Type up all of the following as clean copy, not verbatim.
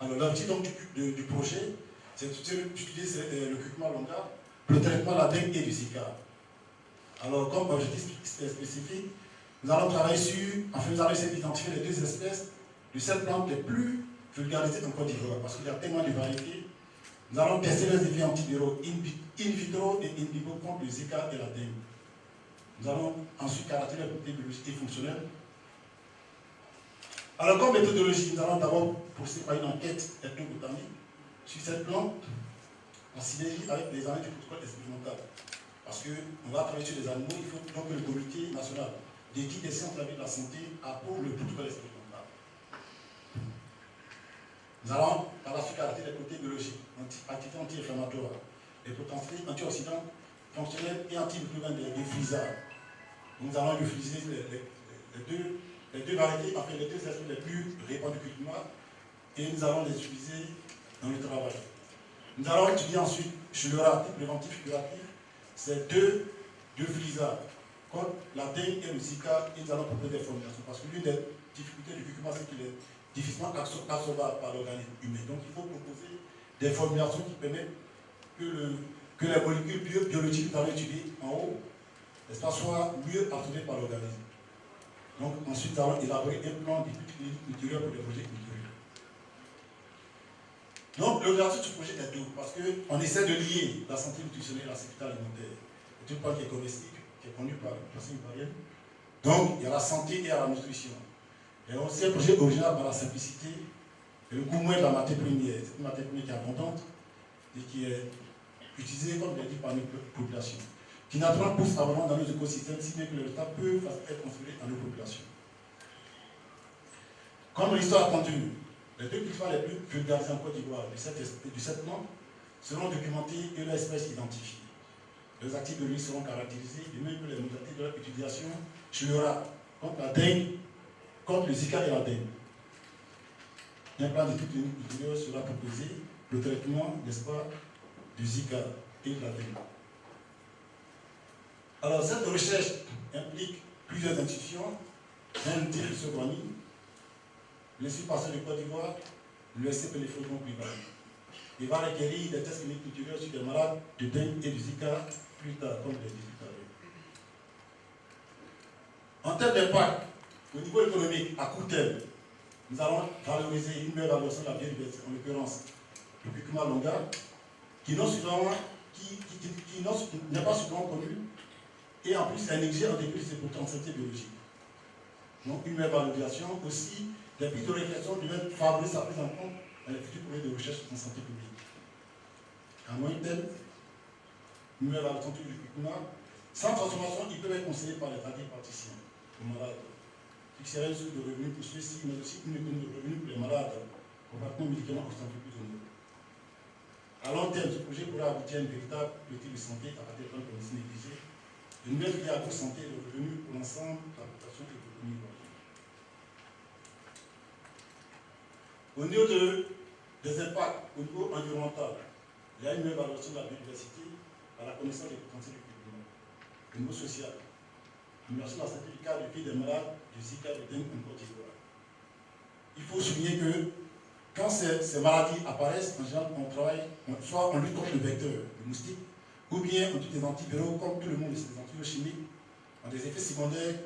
Alors l'objectif du projet, c'est d'utiliser le curcuma longa pour le traitement de la dengue et du Zika. Alors comme objectif spécifique, nous allons travailler en faisant essayer d'identifier les 2 espèces de cette plante les plus vulgarisées en Côte d'Ivoire, parce qu'il y a tellement de variétés. Nous allons tester les effets antiviraux in vitro et in vivo contre le Zika et la dengue. Nous allons ensuite caractériser les propriétés biologiques et fonctionnelles. Alors, comme méthodologie, nous allons d'abord procéder par une enquête ethnobotanique sur cette plante en synergie avec les analyses du protocole expérimental. Parce qu'on va travailler sur les animaux, il faut donc que le comité national d'éthique des sciences de la vie et de la santé approuve le protocole expérimental. Nous allons par la suite caractériser les propriétés biologiques, activités anti-inflammatoires, les potentiels antioxydants fonctionnels et antimicrobiens des fusards. Nous allons utiliser les deux variétés, enfin les 2 espèces les plus répandues du curcuma, et nous allons les utiliser dans le travail. Nous allons étudier ensuite Schleura, type préventif curatif, ces deux fusards, contre la dengue et le Zika, et nous allons proposer des formulations. Parce que l'une des difficultés du curcuma, c'est qu'il est difficilement absorbable par l'organisme humain. Donc il faut proposer des formulations qui permettent que les molécules biologiques que nous allons étudier en haut, n'est-ce pas, soient mieux absorbées par l'organisme. Donc ensuite, nous allons élaborer un plan d'études ultérieures pour les projets ultérieurs. Donc l'objectif de ce projet est double, parce qu'on essaie de lier la santé nutritionnelle et la sécurité alimentaire. C'est une plante qui est comestible, qui est connue par le principe ivoirien. Donc il y a la santé et la nutrition. Et aussi un projet original par la simplicité et le coût moins de la matière première. C'est une matière première qui est abondante et qui est utilisée, comme je l'ai dit, par nos populations, qui naturellement pousse abondamment dans nos écosystèmes, si bien que le résultat peut être consommé dans nos populations. Comme l'histoire a continue, les 2 cultivars les plus vulgarisés en Côte d'Ivoire de cette plante seront documentés et leurs espèces identifiées. Les actifs de l'huile seront caractérisés, de même que les modalités de leur utilisation Schleura contre la dengue, contre le Zika et la dengue. Un plan d'étude ultérieur sera proposé, le traitement, n'est-ce pas, du Zika et de la dengue. Alors, cette recherche implique plusieurs institutions, l'INT de Sobrani, l'Institut Pasteur de Côte d'Ivoire, le SCP les Faucons Privat. Il va requérir des tests cliniques ultérieurs sur des malades de dengue et du Zika plus tard, comme je l'ai dit tout à l'heure. En termes d'impact, au niveau économique, à court terme, nous allons valoriser une meilleure valorisation de la biodiversité, en l'occurrence le curcuma longa, qui n'est pas suffisamment connu, et en plus est négligé en dépit de ses potentialités biologiques. Donc une meilleure valorisation, aussi des pistes de réflexion devaient favoriser sa prise en compte dans les futurs projets de recherche en santé publique. À moyen terme, une meilleure valorisation du curcuma, sans transformation, ils peuvent être conseillés par les tradipraticiens aux malades, fixerait une source de revenus pour ceux-ci, mais aussi une économie de revenus pour les malades, complètement médicaments ostentatoires plus ou moins. À long terme, ce projet pourrait aboutir à une véritable politique de santé à partir de plans de médecine négligée, de nouvelles filières de santé et de revenus pour l'ensemble de la population et de l'économie ivoirienne. Au niveau des impacts, au niveau environnemental, il y a une meilleure valorisation de la biodiversité à la connaissance des potentiels du climat. Au niveau social, l'amélioration de la santé du cadre de vie des malades du Zika et de dengue en Côte d'Ivoire. Il faut souligner que quand ces maladies apparaissent, en général, on travaille, soit on lutte contre le vecteur, le moustique, ou bien on utilise des antiviraux, comme tout le monde, c'est des antiviraux chimiques, ont des effets secondaires,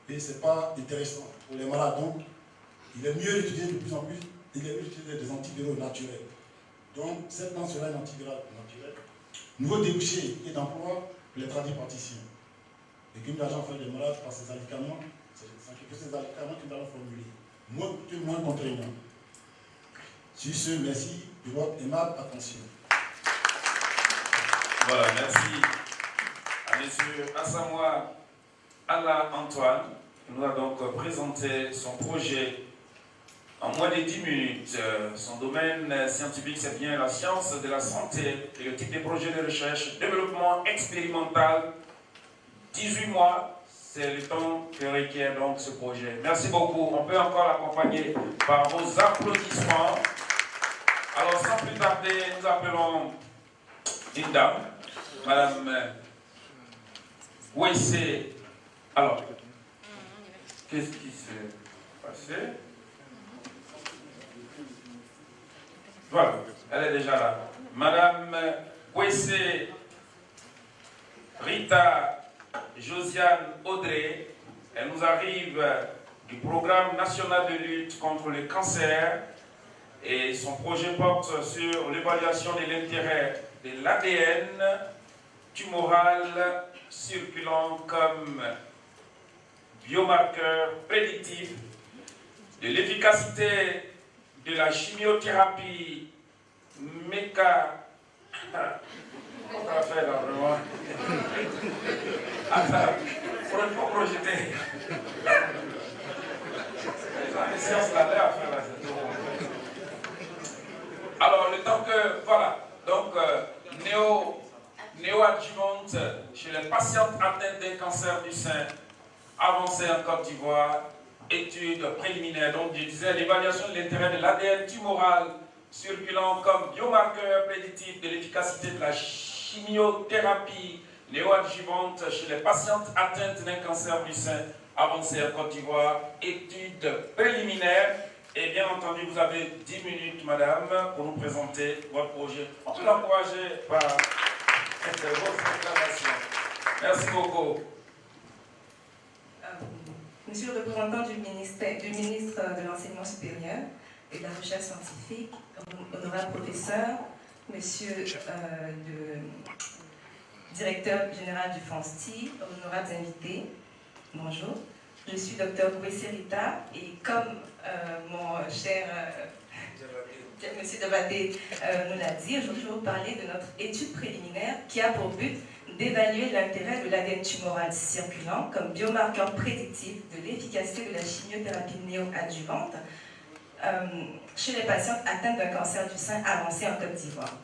et ce n'est pas intéressant pour les malades. Donc, il est mieux d'utiliser de plus en plus, il est mieux d'utiliser des antiviraux naturels. Donc, cette plante sera un antiviral naturel. Nouveau débouché et d'emploi pour les tradipraticiens. Et comme l'agent fait des malades par ces médicaments, c'est ces médicaments que nous allons formuler. Moins contraignants. Sur ce, merci de votre aimable attention. Voilà, merci à M. Asamoah Alla Antoine, qui nous a donc présenté son projet en moins de 10 minutes. Son domaine scientifique, c'est bien la science de la santé et le type de projet de recherche, développement expérimental, 18 mois, c'est le temps que requiert donc ce projet. Merci beaucoup. On peut encore l'accompagner par vos applaudissements. Alors, sans plus tarder, nous appelons une dame, Madame Wessé. Alors, qu'est-ce qui s'est passé? Voilà, elle est déjà là. Madame Kwese Rita Josiane Audrey, elle nous arrive du programme national de lutte contre le cancer et son projet porte sur l'évaluation de l'intérêt de l'ADN tumoral circulant comme biomarqueur prédictif de l'efficacité de la chimiothérapie on va faire là vraiment. Attends, pour ne pas projeter. Les sciences là, à faire là, c'est trop. Alors, le temps que, voilà, donc, néoadjuvante chez les patientes atteintes d'un cancer du sein avancé en Côte d'Ivoire, étude préliminaire. Donc, je disais, l'évaluation de l'intérêt de l'ADN tumoral circulant comme biomarqueur prédictif de l'efficacité de la chimiothérapie néoadjuvante chez les patientes atteintes d'un cancer du sein avancé en Côte d'Ivoire, étude préliminaire. Et bien entendu, vous avez 10 minutes, madame, pour nous présenter votre projet. On peut l'encourager par votre déclaration. Merci beaucoup. Monsieur le représentant du ministre de l'Enseignement supérieur et de la Recherche scientifique, honorable professeur, monsieur le directeur général du FONSTI, honorables invités, bonjour. Je suis docteur Kwese Rita et comme mon cher monsieur Debaté nous l'a dit, je vais vous parler de notre étude préliminaire qui a pour but d'évaluer l'intérêt de l'ADN tumoral circulant comme biomarqueur prédictif de l'efficacité de la chimiothérapie néoadjuvante chez les patientes atteintes d'un cancer du sein avancé en Côte d'Ivoire.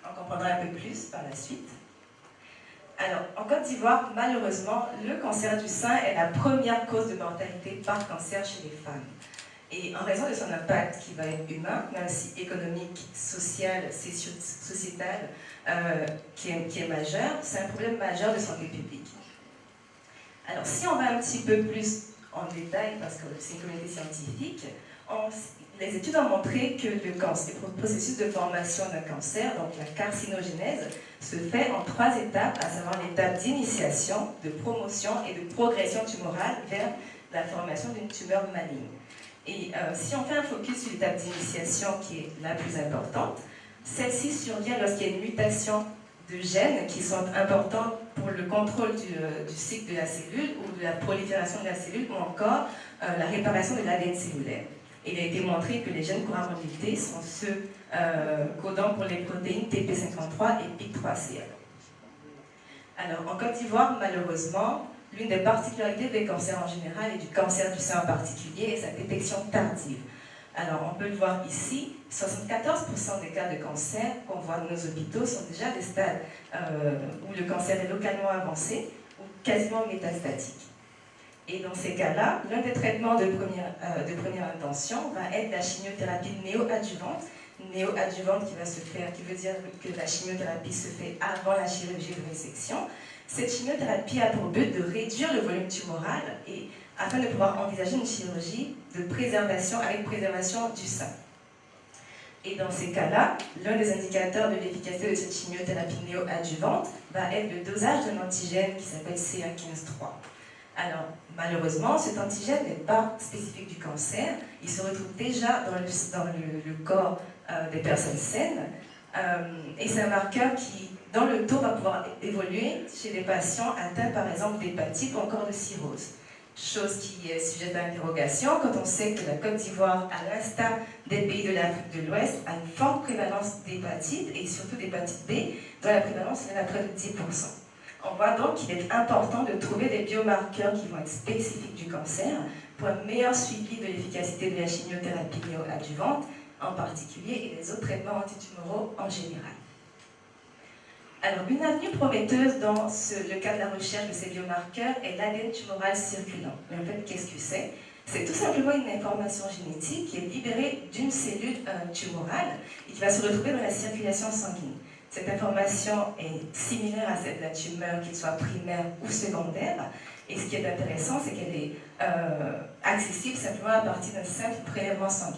On comprendra un peu plus par la suite. Alors, en Côte d'Ivoire, malheureusement, le cancer du sein est la première cause de mortalité par cancer chez les femmes. Et en raison de son impact qui va être humain, mais aussi économique, social, sociétal, qui est majeur, c'est un problème majeur de santé publique. Alors, si on va un petit peu plus en détail, parce que c'est une communauté scientifique, les études ont montré que le processus de formation d'un cancer, donc la carcinogénèse, se fait en 3 étapes, à savoir l'étape d'initiation, de promotion et de progression tumorale vers la formation d'une tumeur maligne. Et si on fait un focus sur l'étape d'initiation qui est la plus importante, celle-ci survient lorsqu'il y a une mutation de gènes qui sont importants pour le contrôle du cycle de la cellule ou de la prolifération de la cellule ou encore la réparation de l'ADN cellulaire. Il a été montré que les gènes comorbidés sont ceux codant pour les protéines TP53 et PIK3CA. Alors, en Côte d'Ivoire, malheureusement, l'une des particularités des cancers en général et du cancer du sein en particulier est sa détection tardive. Alors, on peut le voir ici, 74% des cas de cancer qu'on voit dans nos hôpitaux sont déjà des stades où le cancer est localement avancé ou quasiment métastatique. Et dans ces cas-là, l'un des traitements de première intention va être la chimiothérapie néoadjuvante. Néoadjuvante qui va se faire, qui veut dire que la chimiothérapie se fait avant la chirurgie de résection. Cette chimiothérapie a pour but de réduire le volume tumoral et afin de pouvoir envisager une chirurgie de préservation avec préservation du sein. Et dans ces cas-là, l'un des indicateurs de l'efficacité de cette chimiothérapie néoadjuvante va être le dosage d'un antigène qui s'appelle CA15-3. Alors, malheureusement, cet antigène n'est pas spécifique du cancer. Il se retrouve déjà dans le corps des personnes saines. Et c'est un marqueur qui, dans le temps, va pouvoir évoluer chez des patients atteints, par exemple, d'hépatite ou encore de cirrhose. Chose qui est sujette à interrogation quand on sait que la Côte d'Ivoire, à l'instar des pays de l'Afrique de l'Ouest, a une forte prévalence d'hépatite et surtout d'hépatite B, dont la prévalence est à près de 10%. On voit donc qu'il est important de trouver des biomarqueurs qui vont être spécifiques du cancer pour un meilleur suivi de l'efficacité de la chimiothérapie néoadjuvante en particulier et les autres traitements antitumoraux en général. Alors, une avenue prometteuse dans le cadre de la recherche de ces biomarqueurs est l'ADN tumoral circulant. Mais en fait, qu'est-ce que c'est? C'est tout simplement une information génétique qui est libérée d'une cellule tumorale et qui va se retrouver dans la circulation sanguine. Cette information est similaire à celle de la tumeur, qu'il soit primaire ou secondaire. Et ce qui est intéressant, c'est qu'elle est accessible simplement à partir d'un simple prélèvement sanguin.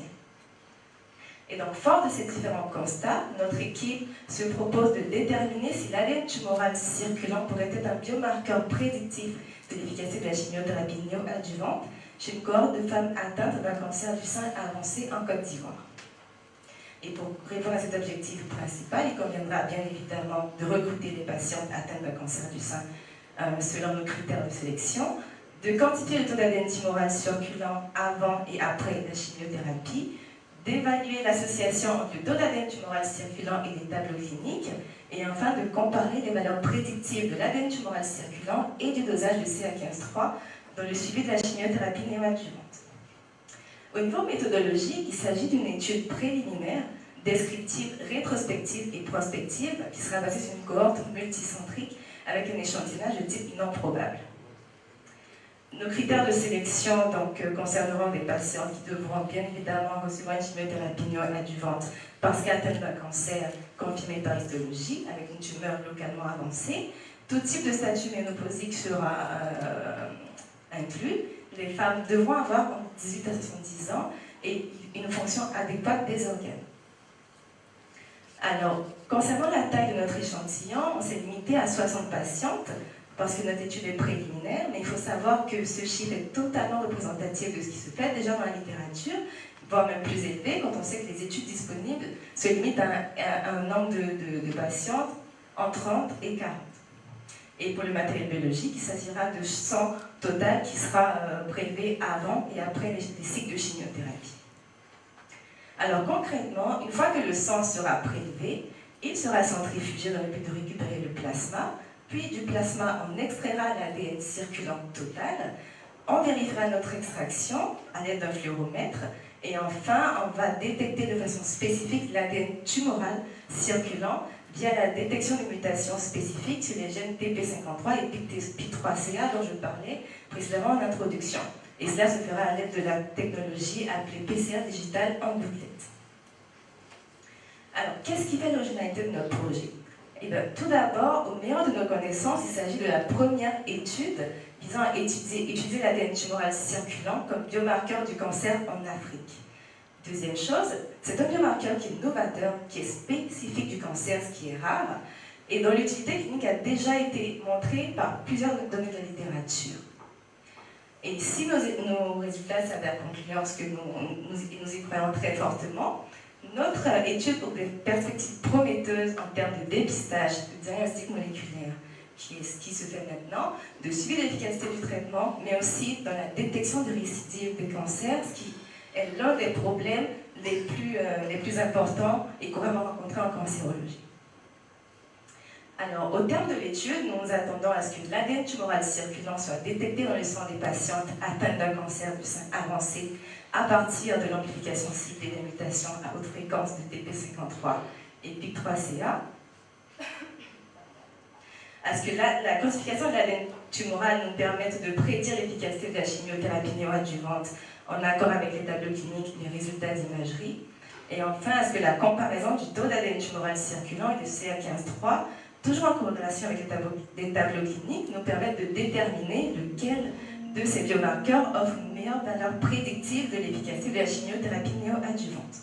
Et donc, fort de ces différents constats, notre équipe se propose de déterminer si l'ADN tumoral circulant pourrait être un biomarqueur prédictif de l'efficacité de la chimiothérapie néoadjuvante chez une cohorte de femmes atteintes d'un cancer du sein avancé en Côte d'Ivoire. Et pour répondre à cet objectif principal, il conviendra bien évidemment de recruter les patientes atteintes d'un cancer du sein selon nos critères de sélection, de quantifier le taux d'ADN tumoral circulant avant et après la chimiothérapie, d'évaluer l'association entre le taux d'ADN tumoral circulant et les tableaux cliniques, et enfin de comparer les valeurs prédictives de l'ADN tumoral circulant et du dosage de CA15-3 dans le suivi de la chimiothérapie néoadjuvante. Au niveau méthodologique, il s'agit d'une étude préliminaire, descriptive, rétrospective et prospective qui sera basée sur une cohorte multicentrique avec un échantillonnage de type non probable. Nos critères de sélection donc, concerneront des patients qui devront bien évidemment recevoir une chimiothérapie néoadjuvante parce qu'atteintes d'un cancer confirmé par histologie avec une tumeur localement avancée. Tout type de statut ménopausique sera inclus. Les femmes devront avoir entre 18 à 70 ans et une fonction adéquate des organes. Alors, concernant la taille de notre échantillon, on s'est limité à 60 patientes parce que notre étude est préliminaire, mais il faut savoir que ce chiffre est totalement représentatif de ce qui se fait déjà dans la littérature, voire même plus élevé quand on sait que les études disponibles se limitent à un nombre de patientes entre 30 et 40. Et pour le matériel biologique, il s'agira de sang total qui sera prélevé avant et après les cycles de chimiothérapie. Alors concrètement, une fois que le sang sera prélevé, il sera centrifugé dans le but de récupérer le plasma, puis du plasma on extraira l'ADN circulant total, on vérifiera notre extraction à l'aide d'un fluoromètre, et enfin on va détecter de façon spécifique l'ADN tumoral circulant via la détection de mutations spécifiques sur les gènes TP53 et PIK3CA dont je parlais précédemment en introduction. Et cela se fera à l'aide de la technologie appelée PCR digital en gouttelette. Alors, qu'est-ce qui fait l'originalité de notre projet? Eh bien, tout d'abord, au meilleur de nos connaissances, il s'agit de la première étude visant à étudier l'ADN tumoral circulant comme biomarqueur du cancer en Afrique. Deuxième chose, c'est un biomarqueur qui est novateur, qui est spécifique du cancer, ce qui est rare, et dont l'utilité clinique a déjà été montrée par plusieurs données de la littérature. Et si nos résultats s'avèrent concluants, ce que nous y croyons très fortement, notre étude aux perspectives prometteuses en termes de dépistage, de diagnostic moléculaire, qui se fait maintenant, de suivi de l'efficacité du traitement, mais aussi dans la détection de récidives des cancers, ce qui est l'un des problèmes les plus importants et couramment rencontrés en cancérologie. Alors, au terme de l'étude, nous nous attendons à ce que l'ADN tumoral circulant soit détecté dans le sang des patientes atteintes d'un cancer du sein avancé à partir de l'amplification ciblée des mutations à haute fréquence de TP53 et PIK3CA. À ce que la quantification de l'ADN tumoral nous permette de prédire l'efficacité de la chimiothérapie néoadjuvante en accord avec les tableaux cliniques et les résultats d'imagerie. Et enfin, à ce que la comparaison du taux d'ADN tumoral circulant et de CA15-3, toujours en corrélation avec les tableaux cliniques, nous permettent de déterminer lequel de ces biomarqueurs offre une meilleure valeur prédictive de l'efficacité de la chimiothérapie néoadjuvante.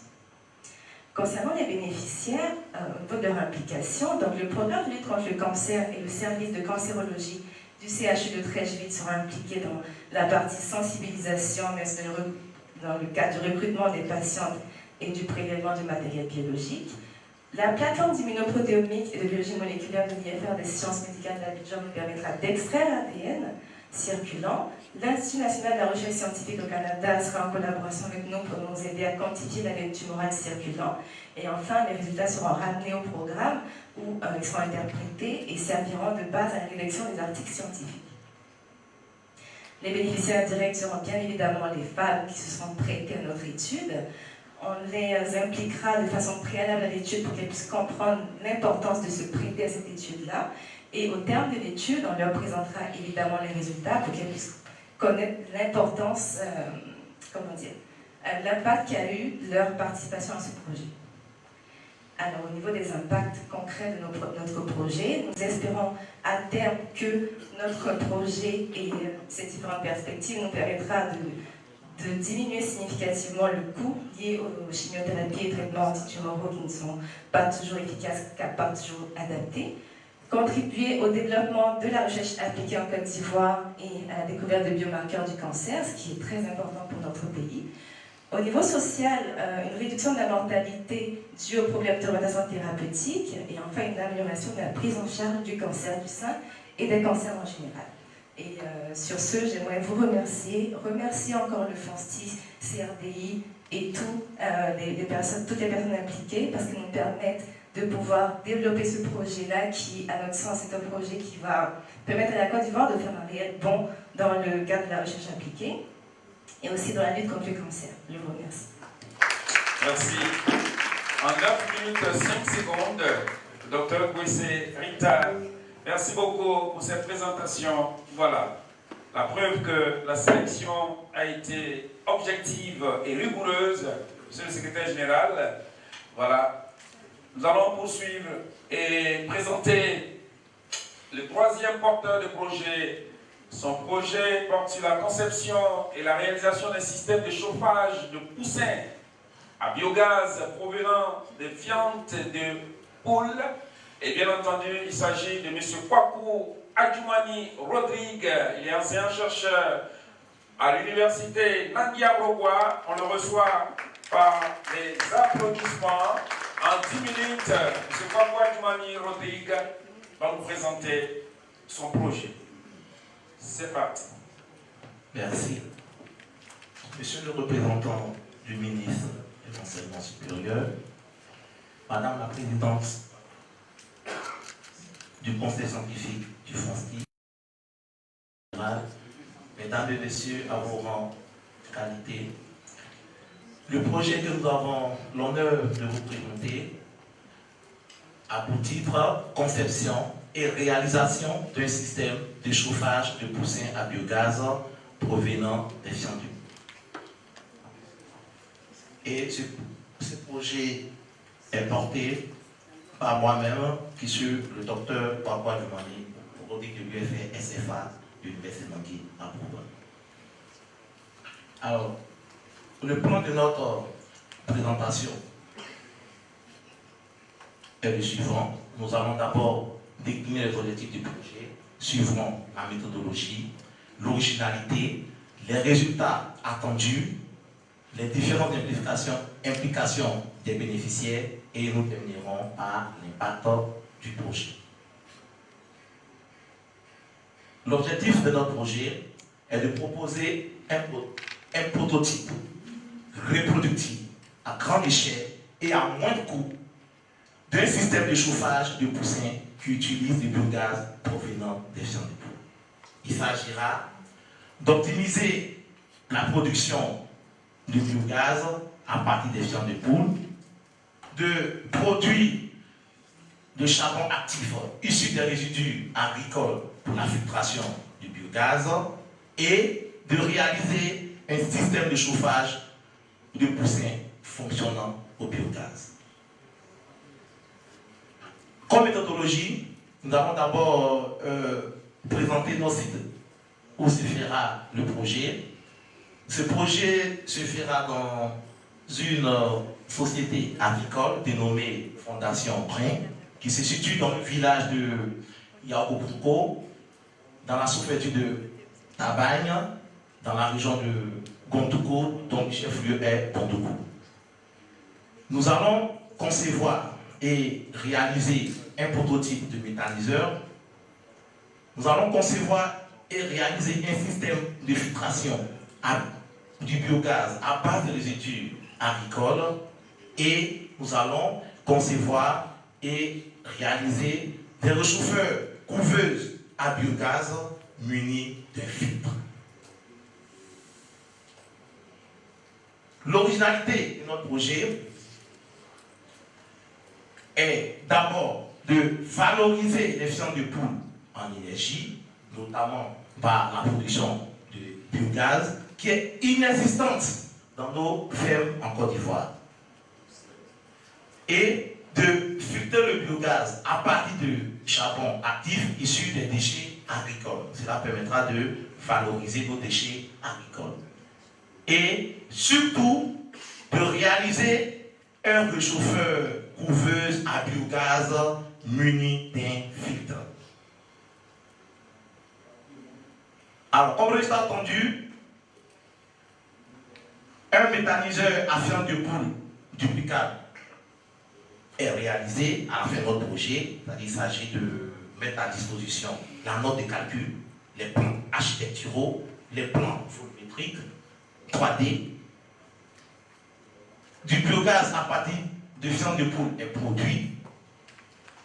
Concernant les bénéficiaires, au niveau de leur implication, donc le programme de lutte contre le cancer et le service de cancérologie du CHU de Treichville seront impliqués dans la partie sensibilisation, mais aussi dans le cadre du recrutement des patientes et du prélèvement du matériel biologique. La plateforme d'immunoprotéomique et de biologie moléculaire de l'IFR des sciences médicales d'Abidjan nous permettra d'extraire l'ADN circulant. L'Institut national de la recherche scientifique au Canada sera en collaboration avec nous pour nous aider à quantifier l'ADN tumoral circulant. Et enfin, les résultats seront ramenés au programme où ils seront interprétés et serviront de base à la rédaction des articles scientifiques. Les bénéficiaires directs seront bien évidemment les femmes qui se seront prêtées à notre étude. On les impliquera de façon préalable à l'étude pour qu'elles puissent comprendre l'importance de se prêter à cette étude-là. Et au terme de l'étude, on leur présentera évidemment les résultats pour qu'elles puissent connaître l'importance, l'impact qu'a eu leur participation à ce projet. Alors, au niveau des impacts concrets de notre projet, nous espérons à terme que notre projet et ces différentes perspectives nous permettra de diminuer significativement le coût lié aux chimiothérapies et traitements antitumoraux qui ne sont pas toujours efficaces, pas toujours adaptés, contribuer au développement de la recherche appliquée en Côte d'Ivoire et à la découverte de biomarqueurs du cancer, ce qui est très important pour notre pays. Au niveau social, une réduction de la mortalité due aux problèmes d'orientation thérapeutique et enfin une amélioration de la prise en charge du cancer du sein et des cancers en général. Et sur ce, j'aimerais vous remercier encore le FONSTI, CRDI et toutes les personnes impliquées parce qu'ils nous permettent de pouvoir développer ce projet-là qui, à notre sens, est un projet qui va permettre à la Côte d'Ivoire de faire un réel bond dans le cadre de la recherche appliquée et aussi dans la lutte contre le cancer. Je vous remercie. Merci. En 9 minutes 5 secondes, Dr Kwesi Rita, merci beaucoup pour cette présentation. Voilà, la preuve que la sélection a été objective et rigoureuse. Monsieur le secrétaire général, voilà, nous allons poursuivre et présenter le troisième porteur de projet. Son projet porte sur la conception et la réalisation d'un système de chauffage de poussins à biogaz provenant des viandes de poules. Et bien entendu, il s'agit de M. Kwaku Adjoumani Rodrigue. Il est enseignant-chercheur à l'université Nangia Brogwa. On le reçoit par les applaudissements. En 10 minutes, M. Kwaku Adjoumani Rodrigue va nous présenter son projet. C'est parti. Merci. Monsieur le représentant du ministre de l'Enseignement supérieur, Madame la présidente du conseil scientifique du FONSTI, Mesdames et Messieurs, à vos rangs de qualité, le projet que nous avons l'honneur de vous présenter a pour titre « Conception et réalisation d'un système de chauffage de poussins à biogaz provenant des fientes. » Et ce projet est porté par moi-même, qui suis le docteur Kwaku Adjoumani Rodrigue de l'UFR SFA de l'Université de Bangui à Bourbon. Alors, le plan de notre présentation est le suivant. Nous allons d'abord décliner les objectifs du projet, suivront la méthodologie, l'originalité, les résultats attendus, les différentes implications des bénéficiaires et nous terminerons par l'impact du projet. L'objectif de notre projet est de proposer un prototype reproductif à grande échelle et à moindre coût d'un système de chauffage de poussins qui utilise du biogaz provenant des fientes de poule. Il s'agira d'optimiser la production de biogaz à partir des fientes de poule, de produits de charbon actif issus des résidus agricoles pour la filtration du biogaz et de réaliser un système de chauffage de poussins fonctionnant au biogaz. Comme méthodologie, nous avons d'abord présenté nos sites où se fera le projet. Ce projet se fera dans une société agricole dénommée Fondation Brin, qui se situe dans le village de Yaoubouko, dans la sous-préfecture de Tabagne, dans la région de Gondoukou, dont le chef-lieu est Gondoukou. Nous allons concevoir et réaliser un prototype de méthaniseur. Nous allons concevoir et réaliser un système de filtration du biogaz à base de résidus agricoles et nous allons concevoir et réaliser des réchauffeurs couveuses à biogaz munis d'un filtre. L'originalité de notre projet est d'abord de valoriser les fientes de poule en énergie, notamment par la production de biogaz, qui est inexistante dans nos fermes en Côte d'Ivoire. Et de filtrer le biogaz à partir de charbon actif issu des déchets agricoles. Cela permettra de valoriser nos déchets agricoles. et surtout de réaliser un réchauffeur couveuse à biogaz muni d'un filtre. Alors, comme le résultat attendu, un méthaniseur à fiente de poule duplicable est réalisé à la fin de notre projet, c'est-à-dire qu'il s'agit de mettre à disposition la note de calcul, les plans architecturaux, les plans volumétriques, 3D. Du biogaz à partir de fiente de poule est produit.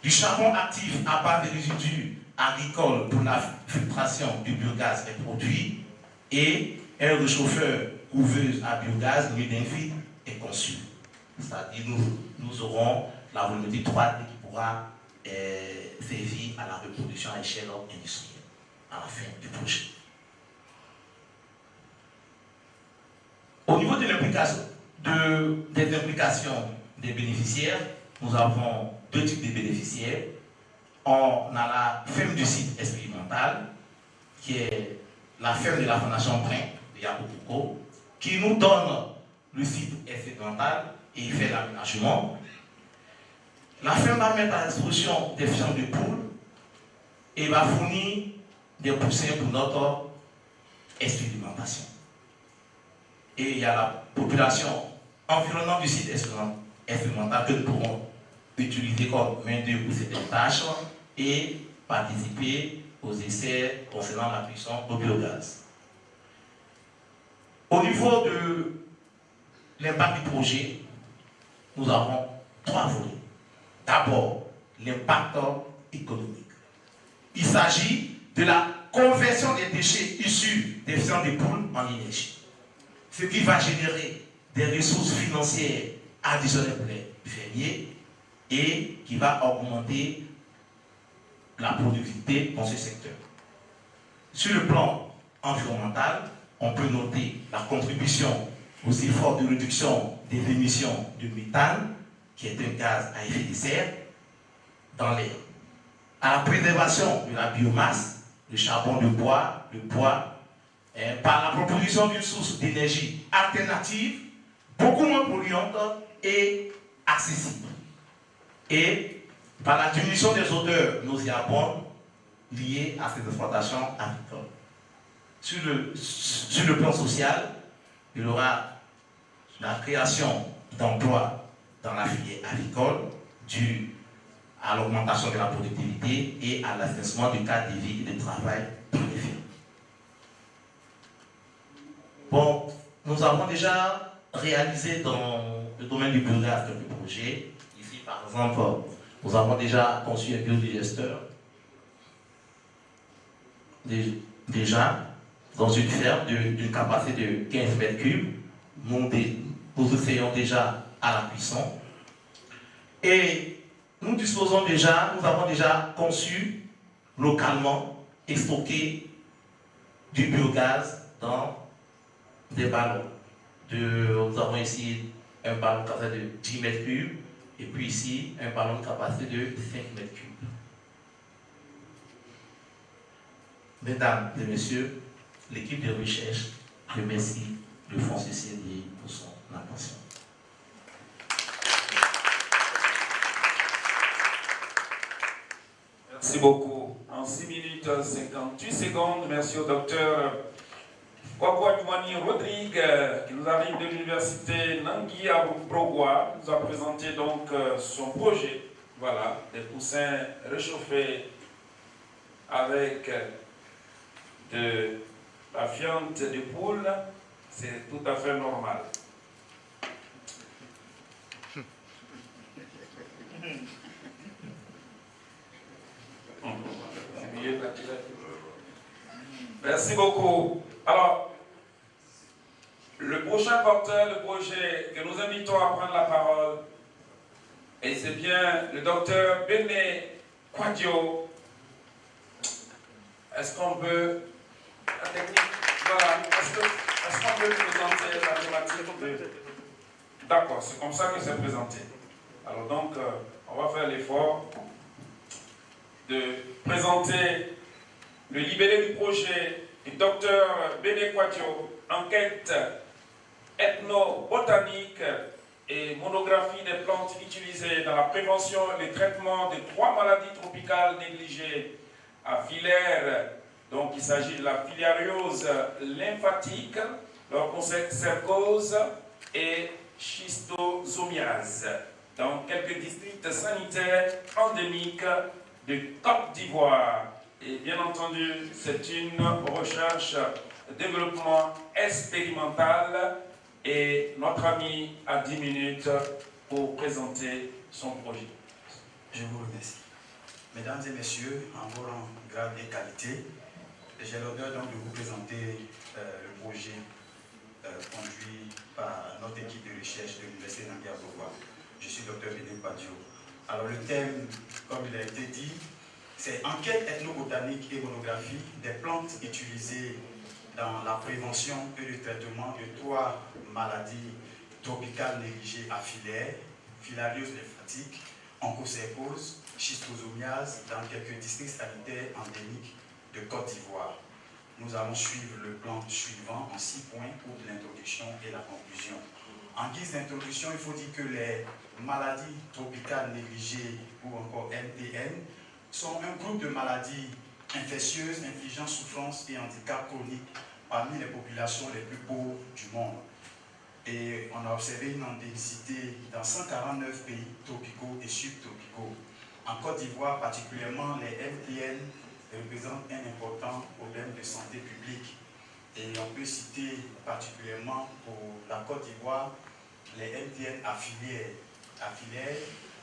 Du charbon actif à base de résidus agricoles pour la filtration du biogaz est produit. Et un réchauffeur couveuse à biogaz muni d'un filtre est conçu. C'est-à-dire nous aurons la volumétrie 3D qui pourra servir à la reproduction à échelle industrielle à la fin du projet. Au niveau de l'implication, des implications des bénéficiaires, nous avons deux types de bénéficiaires. On a la ferme du site expérimental, qui est la ferme de la Fondation Brin de Yakoupouko, qui nous donne le site expérimental et il fait l'aménagement. La ferme va mettre à disposition des fientes de poules et va fournir des poussins pour notre expérimentation. Et il y a la population environnante du site expérimental que nous pourrons utiliser comme main-d'œuvre pour certaines tâches et participer aux essais concernant la cuisson au biogaz. Au niveau de l'impact du projet, nous avons trois volets. D'abord, l'impact économique. Il s'agit de la conversion des déchets issus des fientes de poules en énergie, ce qui va générer des ressources financières additionnelles pour les fermiers et qui va augmenter la productivité dans ce secteur. Sur le plan environnemental, on peut noter la contribution aux efforts de réduction des émissions de méthane, qui est un gaz à effet de serre, dans l'air, à la préservation de la biomasse, le charbon de bois, le bois, par la proposition d'une source d'énergie alternative, beaucoup moins polluante et accessible, et par la diminution des odeurs nauséabondes liées à ces exploitations agricoles. Sur le plan social, il y aura la création d'emplois dans la filière agricole due à l'augmentation de la productivité et à l'assainissement du cadre de vie et de travail dans les fermes. Bon, nous avons déjà réalisé dans le domaine du biogaz quelques projets. Ici, par exemple, nous avons déjà conçu un biodigesteur. Déjà, dans une ferme d'une capacité de 15 mètres cubes, nous essayons déjà à la cuisson. Et nous avons déjà conçu localement et stocké du biogaz dans des ballons. Nous avons ici un ballon de capacité de 10 mètres cubes et puis ici un ballon de capacité de 5 mètres cubes. Mesdames et messieurs, l'équipe de recherche remercie le Fonds CCD pour son attention. Merci beaucoup. En 6 minutes 58 secondes, merci au docteur Kwakwadouani Rodrigue, qui nous arrive de l'université Nangui à Brogua. Il nous a présenté donc son projet. Voilà, des poussins réchauffés avec de la fiente de poule. C'est tout à fait normal. Merci beaucoup. Alors, le prochain porteur de projet que nous invitons à prendre la parole, et c'est bien le docteur Béné Kwadio. Est-ce qu'on peut... La technique, voilà. Est-ce qu'on peut présenter la thématique? D'accord, c'est comme ça que c'est présenté. Alors donc, on va faire l'effort de présenter le libellé du projet du docteur Béné Kwadio, enquête ethnobotanique et monographie des plantes utilisées dans la prévention et le traitement de 3 maladies tropicales négligées à filaire. Donc il s'agit de la filariose lymphatique, l'onchocercose et schistosomiase dans quelques districts sanitaires endémiques de Côte d'Ivoire. Et bien entendu, c'est une recherche développement expérimental et notre ami a 10 minutes pour présenter son projet. Je vous remercie. Mesdames et messieurs, en vos rangs, grade et qualité, j'ai l'honneur donc de vous présenter le projet conduit par notre équipe de recherche de l'Université d'Anguia-Bourgois. Je suis Dr Béné Padio. Alors le thème, comme il a été dit, c'est enquête ethnobotanique et monographie des plantes utilisées dans la prévention et le traitement de 3 maladies tropicales négligées à filaire, filariose lymphatique, onchocercose, schistosomiase dans quelques districts sanitaires endémiques de Côte d'Ivoire. Nous allons suivre le plan suivant en 6 points pour l'introduction et la conclusion. En guise d'introduction, il faut dire que les maladies tropicales négligées ou encore MTN sont un groupe de maladies infectieuses infligeant souffrance et handicap chronique parmi les populations les plus pauvres du monde. Et on a observé une endémicité dans 149 pays tropicaux et subtropicaux. En Côte d'Ivoire, particulièrement, les MTN représentent un important problème de santé publique. Et on peut citer particulièrement pour la Côte d'Ivoire les MTN à filaire,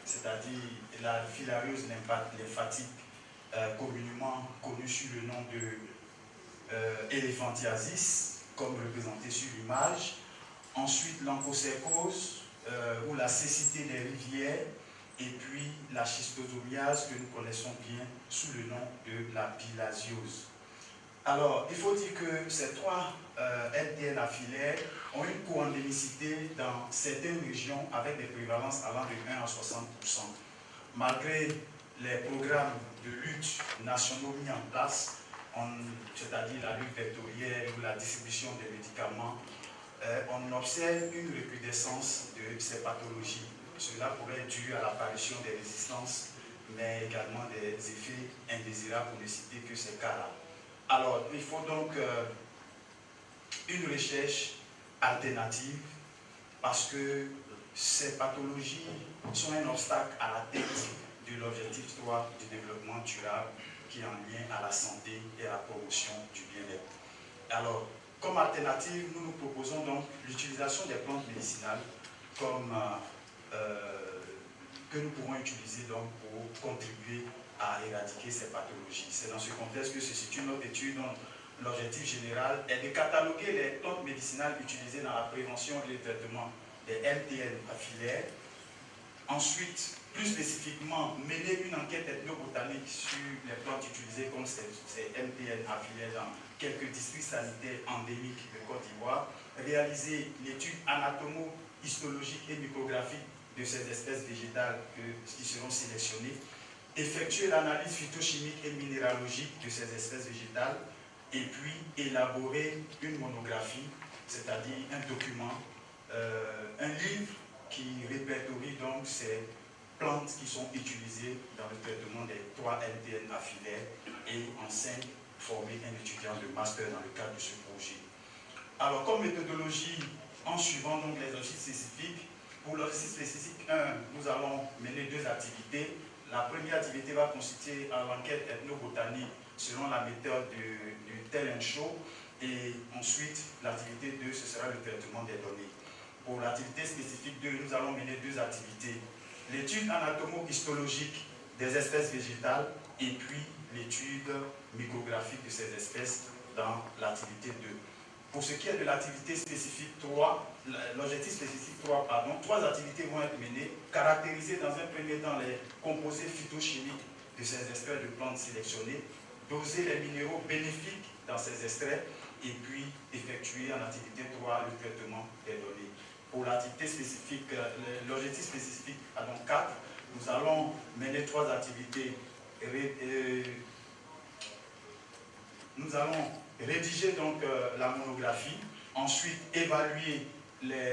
c'est-à-dire la filariose lymphatique, communément connue sous le nom de éléphantiasis, comme représenté sur l'image. Ensuite, l'onchocercose, ou la cécité des rivières, et puis la schistosomiase que nous connaissons bien sous le nom de la bilharziose. Alors, il faut dire que ces 3 MTN à filaire ont une co-endémicité dans certaines régions avec des prévalences allant de 1 à 60%. Malgré les programmes de lutte nationaux mis en place, c'est-à-dire la lutte vectorielle ou la distribution des médicaments, on observe une recrudescence de ces pathologies. Cela pourrait être dû à l'apparition des résistances, mais également des effets indésirables, pour ne citer que ces cas-là. Alors, il faut donc une recherche alternative parce que ces pathologies sont un obstacle à l'atteinte de l'objectif 3 du développement durable qui est en lien à la santé et à la promotion du bien-être. Alors, comme alternative, nous nous proposons donc l'utilisation des plantes médicinales comme que nous pourrons utiliser donc pour contribuer à éradiquer ces pathologies. C'est dans ce contexte que se situe notre étude dont l'objectif général est de cataloguer les plantes médicinales utilisées dans la prévention et le traitement des MTN à filaire. Ensuite, plus spécifiquement, mener une enquête ethnobotanique sur les plantes utilisées comme ces MTN à filaire dans quelques districts sanitaires endémiques de Côte d'Ivoire, réaliser l'étude anatomo-histologique et micrographique de ces espèces végétales qui seront sélectionnées, effectuer l'analyse phytochimique et minéralogique de ces espèces végétales, et puis élaborer une monographie, c'est-à-dire un document, un livre qui répertorie donc ces plantes qui sont utilisées dans le traitement des 3 MTN à filaire et en 5, former un étudiant de master dans le cadre de ce projet. Alors, comme méthodologie, en suivant donc les exercices spécifiques, pour l'exercice spécifique 1, nous allons mener 2 activités. La première activité va consister à l'enquête ethnobotanique selon la méthode du tell and show, et ensuite l'activité 2, ce sera le traitement des données. Pour l'activité spécifique 2, nous allons mener 2 activités. L'étude anatomo-histologique des espèces végétales et puis l'étude micrographique de ces espèces dans l'activité 2. Pour ce qui est de l'activité spécifique 3, l'objectif spécifique 3, 3 activités vont être menées, caractériser dans un premier temps les composés phytochimiques de ces extraits de plantes sélectionnées, doser les minéraux bénéfiques dans ces extraits et puis effectuer en activité 3 le traitement des données. Pour l'activité spécifique, l'objectif spécifique 4, nous allons mener 3 activités. Nous allons rédiger donc la monographie, ensuite évaluer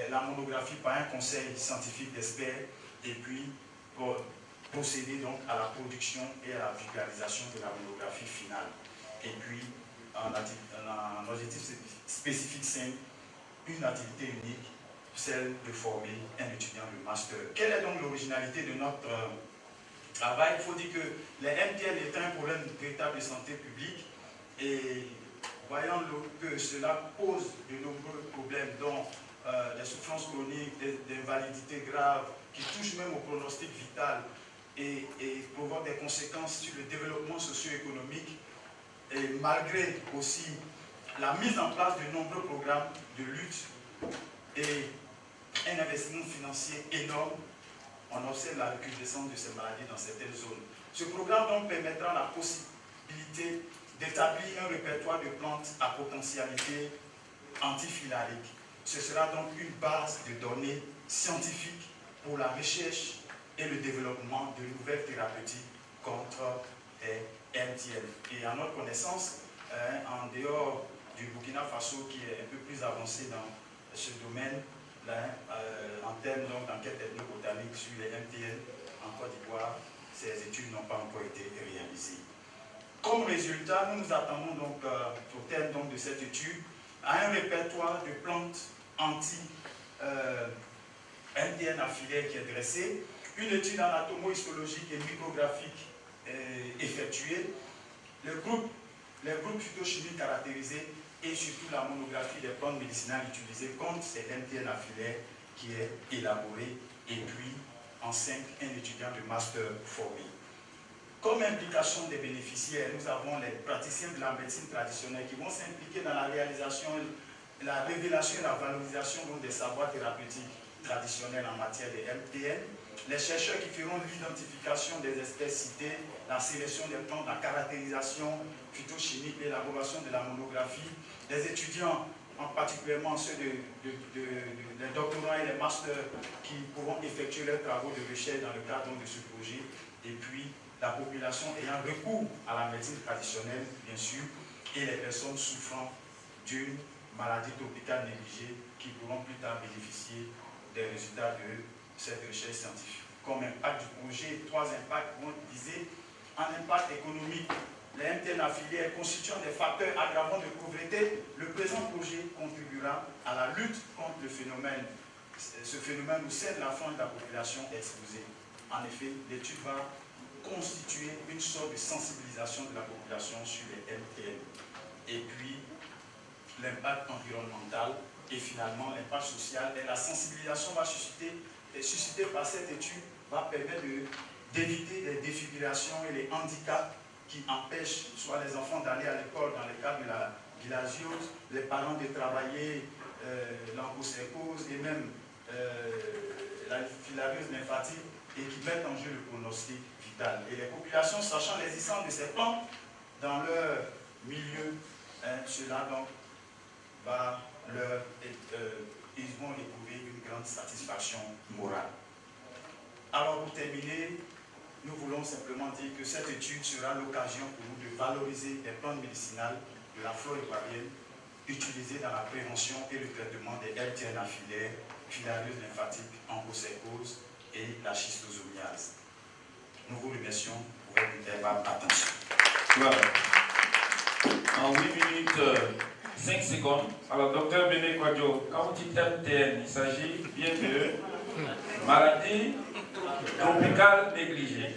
la monographie par un conseil scientifique d'experts et puis pour procéder donc à la production et à la vulgarisation de la monographie finale. Et puis, un objectif spécifique simple, une activité unique, celle de former un étudiant de master. Quelle est donc l'originalité de notre travail? Il faut dire que les MTL est un problème véritable de santé publique et voyant que cela pose de nombreux problèmes, dont des souffrances chroniques, des invalidités graves, qui touchent même au pronostic vital et provoquent des conséquences sur le développement socio-économique, et malgré aussi la mise en place de nombreux programmes de lutte et un investissement financier énorme, on observe la recrudescence de ces maladies dans certaines zones. Ce programme donc permettra la possibilité d'établir un répertoire de plantes à potentialité antifilarique. Ce sera donc une base de données scientifiques pour la recherche et le développement de nouvelles thérapeutiques contre les MTL. Et à notre connaissance, en dehors du Burkina Faso qui est un peu plus avancé dans ce domaine, en termes d'enquête ethnobotanique sur les MTL en Côte d'Ivoire, ces études n'ont pas encore été réalisées. Comme résultat, nous nous attendons donc au terme donc, de cette étude à un répertoire de plantes anti-MTN affiliées qui est dressé, une étude anatomo-histologique et micrographique effectuée, les groupes phytochimiques caractérisés et surtout la monographie des plantes médicinales utilisées contre ces MTN affiliées qui est élaborée, et puis en 5, un étudiant de master formé. Comme implication des bénéficiaires, nous avons les praticiens de la médecine traditionnelle qui vont s'impliquer dans la réalisation, la révélation et la valorisation des savoirs thérapeutiques traditionnels en matière de MTN, les chercheurs qui feront l'identification des espèces citées, la sélection des plantes, la caractérisation phytochimique, l'élaboration de la monographie, les étudiants, en particulièrement ceux des doctorants et les masters qui pourront effectuer leurs travaux de recherche dans le cadre de ce projet, et puis la population ayant recours à la médecine traditionnelle, bien sûr, et les personnes souffrant d'une maladie tropicale négligée qui pourront plus tard bénéficier des résultats de cette recherche scientifique. Comme impact du projet, 3 impacts vont viser un impact économique. Les MTN affiliés constituant des facteurs aggravants de pauvreté, le présent projet contribuera à la lutte contre ce phénomène au sein de la frange de la population exposée. En effet, l'étude va constituer une sorte de sensibilisation de la population sur les MTN. Et puis, l'impact environnemental et finalement l'impact social. Et la sensibilisation va susciter par cette étude va permettre d'éviter les défibrillations et les handicaps qui empêchent soit les enfants d'aller à l'école dans le cadre de la bilharziose, les parents de travailler l'onchocercose et même la filariose lymphatique, et qui mettent en jeu le pronostic vital. Et les populations, sachant l'existence de ces plantes dans leur milieu, cela donc va ils vont éprouver une grande satisfaction morale. Alors pour terminer, nous voulons simplement dire que cette étude sera l'occasion pour nous de valoriser les plantes médicinales de la flore ivoirienne utilisées dans la prévention et le traitement des MTN affiliées, filariose lymphatique, onchocercose et la schistosomiase. Nous vous remercions pour votre attention. Voilà. En 8 minutes 5 secondes. Alors, docteur Béné Kwadjo, quand vous dites MTN, il s'agit bien de maladie tropicale négligée.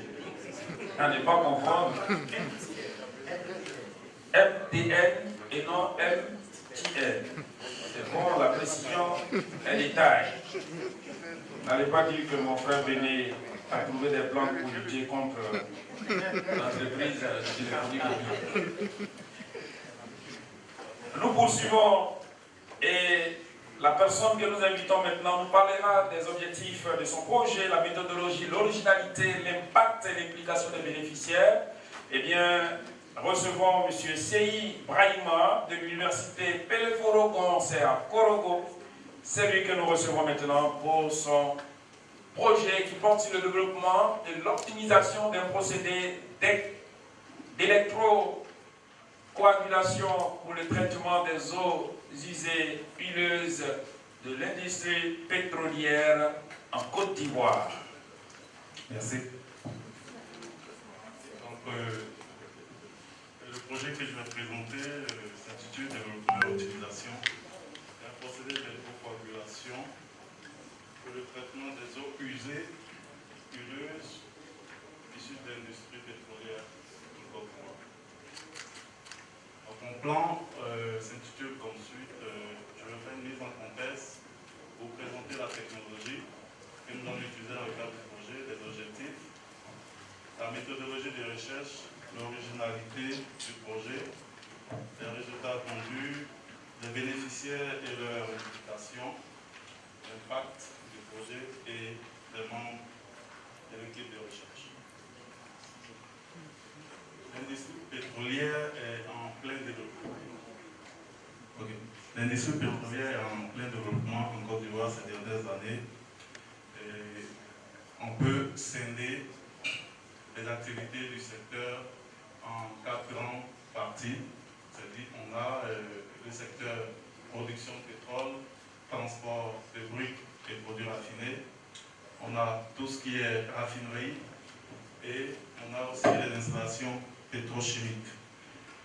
À ne pas confondre MTN et non MTN. C'est bon, la précision est détail. N'allez pas dire que mon frère Béné a trouvé des plantes pour lutter contre l'entreprise de téléphonie mobile. Nous poursuivons et la personne que nous invitons maintenant nous parlera des objectifs de son projet, la méthodologie, l'originalité, l'impact et l'implication des bénéficiaires. Eh bien, recevons M. Seyi Brahima de l'université Peleforo c'est à Korogo. C'est lui que nous recevons maintenant pour son projet qui porte sur le développement et l'optimisation d'un procédé d'électrocoagulation pour le traitement des eaux usées huileuses de l'industrie pétrolière en Côte d'Ivoire. Merci. Donc, le projet que je vais présenter s'intitule Développement et utilisation d'un procédé d'électrocoagulation pour le traitement des eaux usées, ureuses, issues de l'industrie pétrolière en Côte d'Ivoire. Donc, mon plan s'intitule comme suite, je vais faire une mise en contexte pour présenter la technologie que nous allons utiliser dans le cadre du projet, les objectifs, la méthodologie de recherche, l'originalité du projet, les résultats attendus, les bénéficiaires et leur implication, l'impact du projet et les membres de l'équipe de recherche. L'industrie pétrolière est en plein développement. L'industrie pétrolière est en plein développement en Côte d'Ivoire ces dernières années. Et on peut scinder les activités du secteur en 4 grandes parties. C'est-à-dire qu'on a le secteur production de pétrole, transport de briques et produits raffinés. On a tout ce qui est raffinerie et on a aussi les installations pétrochimiques.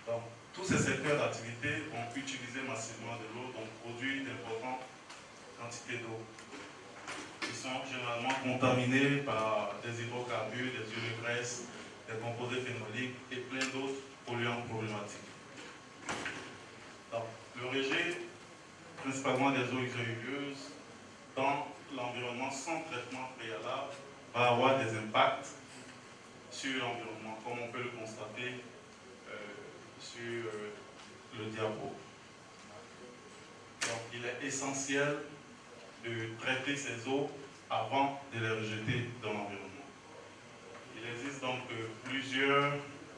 Donc, tous ces secteurs d'activité vont utiliser massivement de l'eau, donc produire d'importantes quantités d'eau qui sont généralement contaminés par des hydrocarbures, des huiles de graisse, des composés phénoliques et plein d'autres polluants problématiques. Donc, le rejet, principalement des eaux usées dans l'environnement sans traitement préalable, va avoir des impacts sur l'environnement, comme on peut le constater sur le diapo. Donc, il est essentiel de traiter ces eaux avant de les rejeter dans l'environnement. Il existe donc plusieurs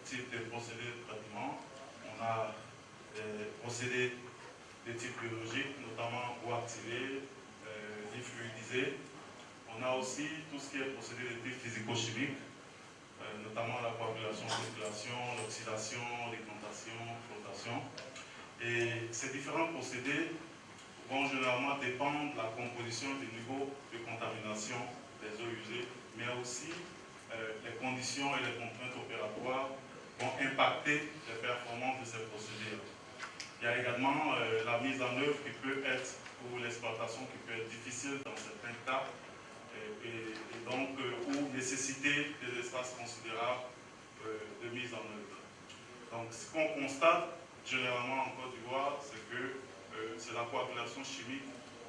types de procédés de traitement. On a des procédés de type biologique, notamment eau activée, défluidisée. On a aussi tout ce qui est procédé de type physico-chimique, notamment la coagulation, circulation, l'oxydation, décantation, flottation. Et ces différents procédés vont généralement dépendre de la composition du niveau de contamination des eaux usées, mais aussi les conditions et les contraintes opératoires vont impacter les performances de ces procédés. Il y a également la mise en œuvre qui peut être, ou l'exploitation qui peut être difficile dans certains cas, et donc ou nécessiter des espaces considérables de mise en œuvre. Donc ce qu'on constate généralement en Côte d'Ivoire, c'est que c'est la coagulation chimique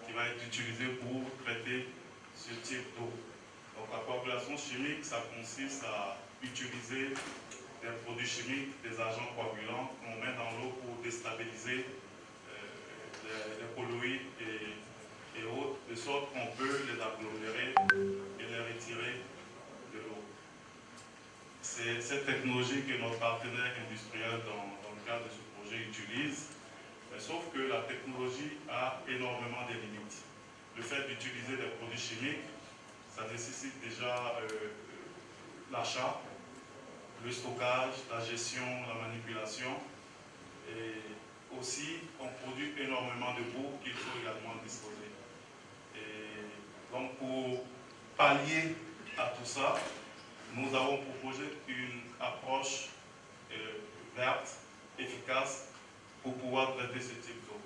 qui va être utilisée pour traiter ce type d'eau. Donc la coagulation chimique, ça consiste à utiliser des produits chimiques, des agents coagulants qu'on met dans l'eau pour déstabiliser les colloïdes et autres, de sorte qu'on peut les agglomérer et les retirer de l'eau. C'est cette technologie que notre partenaire industriel dans le cadre de ce projet utilise, mais sauf que la technologie a énormément de limites. Le fait d'utiliser des produits chimiques, ça nécessite déjà l'achat, le stockage, la gestion, la manipulation, et aussi on produit énormément de boue qu'il faut également disposer. Et donc pour pallier à tout ça, nous avons proposé une approche verte, efficace, pour pouvoir traiter ce type d'eau.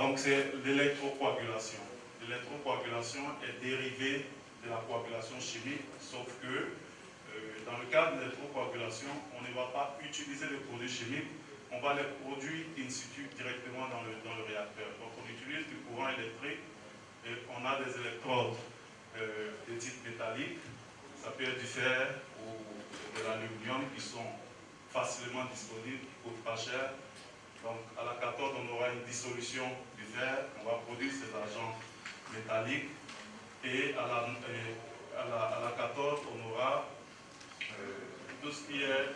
Donc c'est l'électrocoagulation. L'électrocoagulation est dérivée de la coagulation chimique, sauf que dans le cadre de l'électrocoagulation, on ne va pas utiliser les produits chimiques, on va les produire in situ directement dans le réacteur. Donc on utilise du courant électrique et on a des électrodes de type métallique, ça peut être du fer ou de l'aluminium qui sont facilement disponibles, qui ne coûtent pas cher. Donc à la cathode, on aura une dissolution du fer, on va produire ces agents métalliques et à la cathode, on aura tout ce qui est...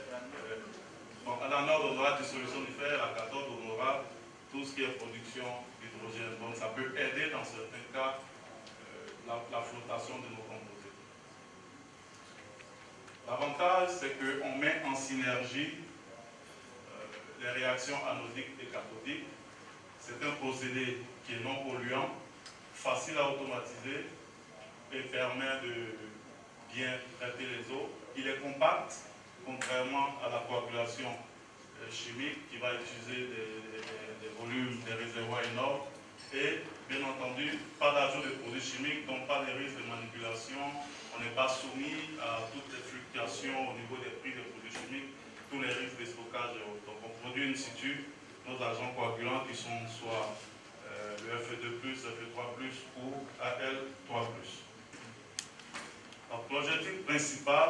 donc à l'anode, on aura dissolution du fer, à la cathode, on aura tout ce qui est production d'hydrogène. Donc ça peut aider dans certains cas la flottation de nos composés. L'avantage, c'est qu'on met en synergie les réactions anodiques et cathodiques. C'est un procédé qui est non polluant, facile à automatiser et permet de bien traiter les eaux. Il est compact, contrairement à la coagulation chimique qui va utiliser des volumes, des réservoirs énormes. Et bien entendu, pas d'ajout de produits chimiques, donc pas de risque de manipulation. On n'est pas soumis à toutes les fluctuations au niveau des prix des produits chimiques, tous les risques de stockage et autres. Donc on produit in situ nos agents coagulants qui sont soit le Fe2+, Fe3+, ou Al3+. Donc l'objectif principal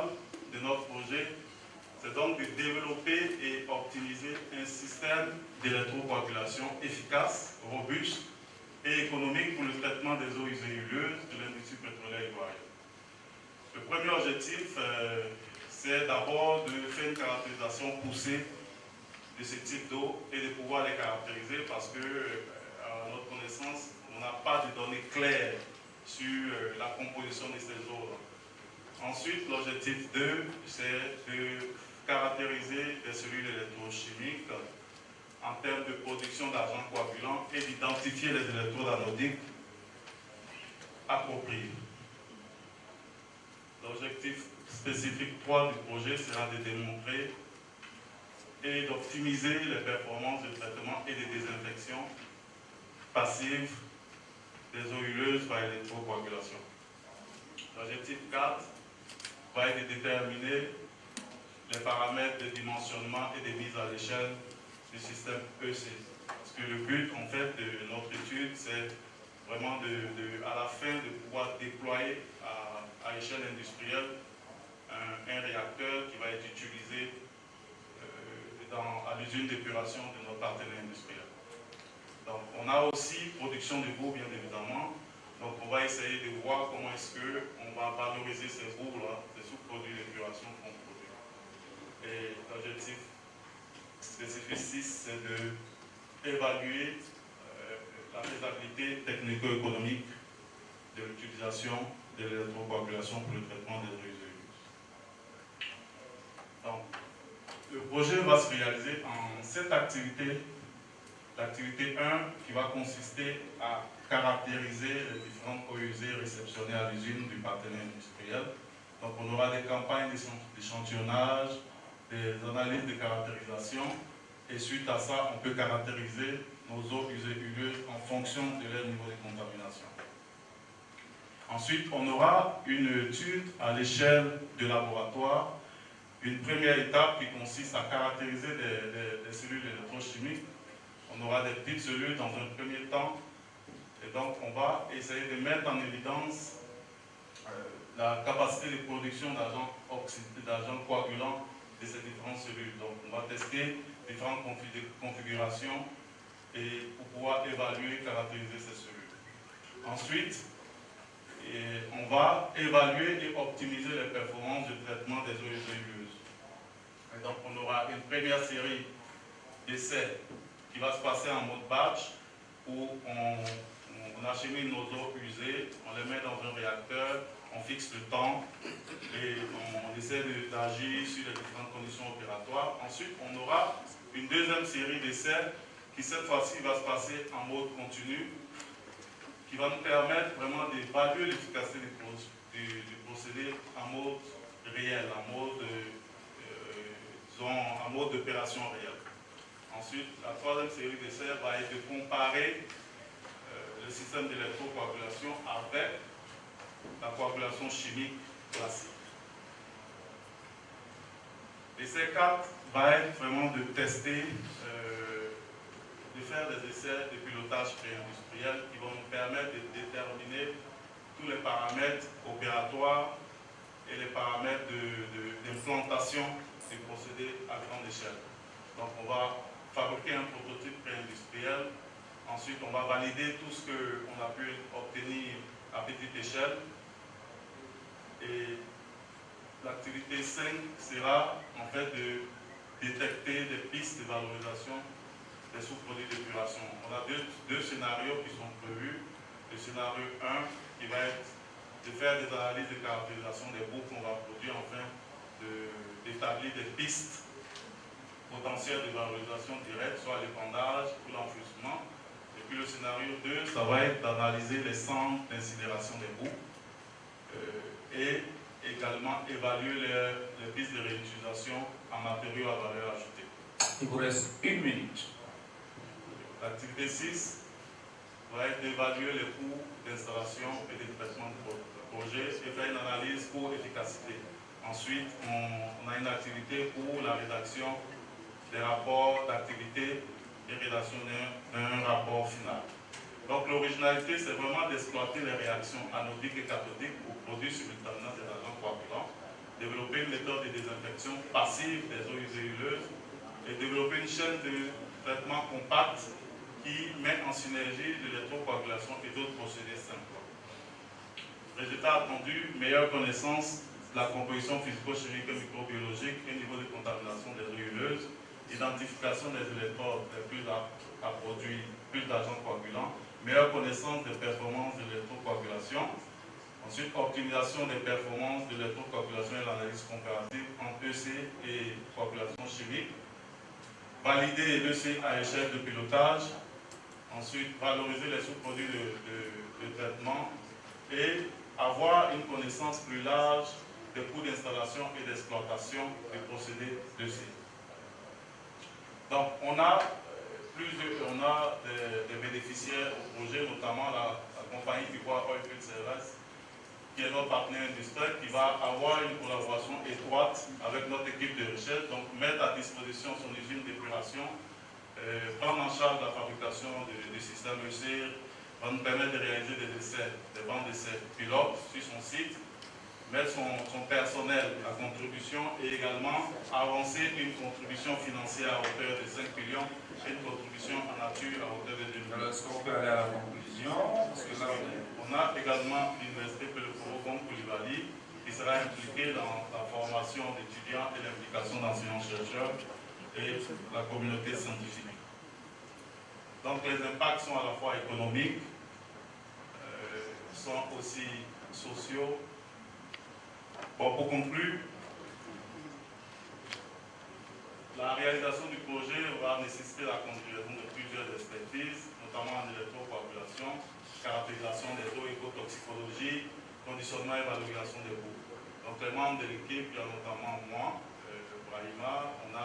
de notre projet, c'est donc de développer et optimiser un système d'électrocoagulation efficace, robuste et économique pour le traitement des eaux usées huileuses de l'industrie pétrolière ivoirienne. Le premier objectif, c'est d'abord de faire une caractérisation poussée de ce type d'eau et de pouvoir les caractériser parce que, à notre connaissance, on n'a pas de données claires sur la composition de ces eaux-là. Ensuite, l'objectif 2, c'est de caractériser les cellules électrochimiques en termes de production d'agents coagulants et d'identifier les électrodes anodiques appropriés. L'objectif spécifique 3 du projet sera de démontrer et d'optimiser les performances de traitement et de désinfection passive des eaux huileuses par électrocoagulation. L'objectif 4 va être de déterminer les paramètres de dimensionnement et de mise à l'échelle du système EC. Parce que le but, en fait, de notre étude, c'est vraiment à la fin de pouvoir déployer à échelle industrielle un réacteur qui va être utilisé à l'usine d'épuration de notre partenaire industriel. Donc, on a aussi production de boue, bien évidemment. Donc, on va essayer de voir comment est-ce qu'on va valoriser ces boues-là, ces sous-produits d'épuration qu'on produit. Et l'objectif spécifique 6, c'est d'évaluer la faisabilité technico-économique de l'utilisation de l'électrocoagulation pour le traitement des eaux usées. Donc, le projet va se réaliser en 7 activités. L'activité 1 qui va consister à caractériser les différentes eaux usées réceptionnées à l'usine du partenaire industriel. Donc on aura des campagnes d'échantillonnage, des analyses de caractérisation et suite à ça, on peut caractériser nos eaux usées huileuses en fonction de leur niveau de contamination. Ensuite, on aura une étude à l'échelle de laboratoire. Une première étape qui consiste à caractériser des cellules électrochimiques. On aura des petites cellules dans un premier temps. Et donc, on va essayer de mettre en évidence la capacité de production d'agents coagulants de ces différentes cellules. Donc, on va tester différentes configurations et pour pouvoir évaluer et caractériser ces cellules. Ensuite, on va évaluer et optimiser les performances de traitement des eaux usées huileuses. Et donc, on aura une première série d'essais qui va se passer en mode batch où on achemine nos eaux usées, on les met dans un réacteur, on fixe le temps et on essaie d'agir sur les différentes conditions opératoires. Ensuite, on aura une deuxième série d'essais qui cette fois-ci va se passer en mode continu, qui va nous permettre vraiment d'évaluer l'efficacité du procédé en mode réel, en mode d'opération réelle. Ensuite, la troisième série d'essais va être de comparer le système d'électrocoagulation avec la coagulation chimique classique. L'essai 4 va être vraiment de tester, de faire des essais de pilotage pré-industriel qui vont nous permettre de déterminer tous les paramètres opératoires et les paramètres d'implantation des procédés à grande échelle. Donc on va fabriquer un prototype pré-industriel. Ensuite, on va valider tout ce qu'on a pu obtenir à petite échelle. Et l'activité 5 sera en fait de détecter des pistes de valorisation des sous-produits d'épuration. On a deux scénarios qui sont prévus. Le scénario 1 qui va être de faire des analyses de caractérisation des boues qu'on va produire afin d'établir des pistes potentielles de valorisation directe, soit l'épandage ou l'enfouissement. Et puis le scénario 2, ça va être d'analyser les centres d'incinération des boues et également évaluer les pistes de réutilisation en matériaux à valeur ajoutée. Il vous reste 1 minute. L'activité 6 va être d'évaluer les coûts d'installation et de traitement du projet et faire une analyse coût-efficacité. Ensuite, on a une activité pour la rédaction des rapports d'activité et rédaction d'un rapport final. Donc l'originalité, c'est vraiment d'exploiter les réactions anodiques et cathodiques pour produire simultanément des agents coagulants, développer une méthode de désinfection passive des eaux usées huleuses et développer une chaîne de traitement compacte qui met en synergie l'électrocoagulation et d'autres procédés simples. Résultat attendu, meilleure connaissance de la composition physico-chimique et microbiologique et niveau de contamination des eaux huleuses, identification des électrodes les plus à produire plus d'agents coagulants, meilleure connaissance des performances de l'électrocoagulation, ensuite optimisation des performances de l'électrocoagulation et l'analyse comparative entre EC et coagulation chimique, valider l'EC à échelle de pilotage, ensuite valoriser les sous-produits de traitement et avoir une connaissance plus large des coûts d'installation et d'exploitation des procédés d'EC. Donc on a des bénéficiaires au projet, notamment la compagnie Piquois Oilfield Services, qui est notre partenaire industriel, qui va avoir une collaboration étroite avec notre équipe de recherche, donc mettre à disposition son usine d'épuration, prendre en charge la fabrication du système EC, va nous permettre de réaliser des essais, des bancs d'essais pilotes sur son site, mettre son personnel à contribution et également avancer une contribution financière à hauteur de 5 millions et une contribution en nature à hauteur de 2 millions. Alors, est-ce qu'on peut aller à la conclusion? Parce que là, on a également l'université Koulibaly qui sera impliquée dans la formation d'étudiants et l'implication d'enseignants-chercheurs et la communauté scientifique. Donc les impacts sont à la fois économiques, sont aussi sociaux. Bon, pour conclure, la réalisation du projet va nécessiter la conjugaison de plusieurs expertises, notamment en électrocoagulation, caractérisation des eaux, écotoxicologie, conditionnement et valorisation des boues. Donc les membres de l'équipe, il y a notamment moi, Brahima, on a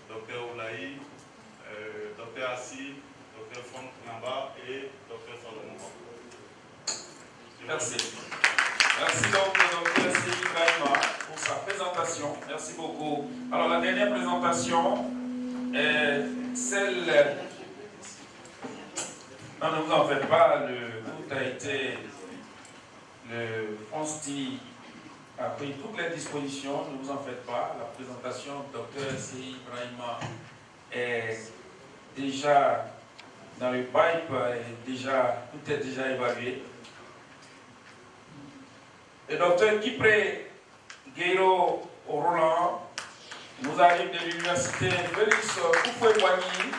Dr Oulaï, Dr Assi, Dr Franck Namba et Dr Salomon. merci. Merci donc au Dr Seyni Brahima pour sa présentation. Merci beaucoup. Alors la dernière présentation est celle... Non, ne vous en faites pas, le groupe a été... Le FONSTI a pris toutes les dispositions, ne vous en faites pas. La présentation du Dr Seyni Brahima est déjà dans le pipe, tout est déjà évalué. Le docteur Kipré Guéro Roland nous arrive de l'université Félix Houphouët-Boigny.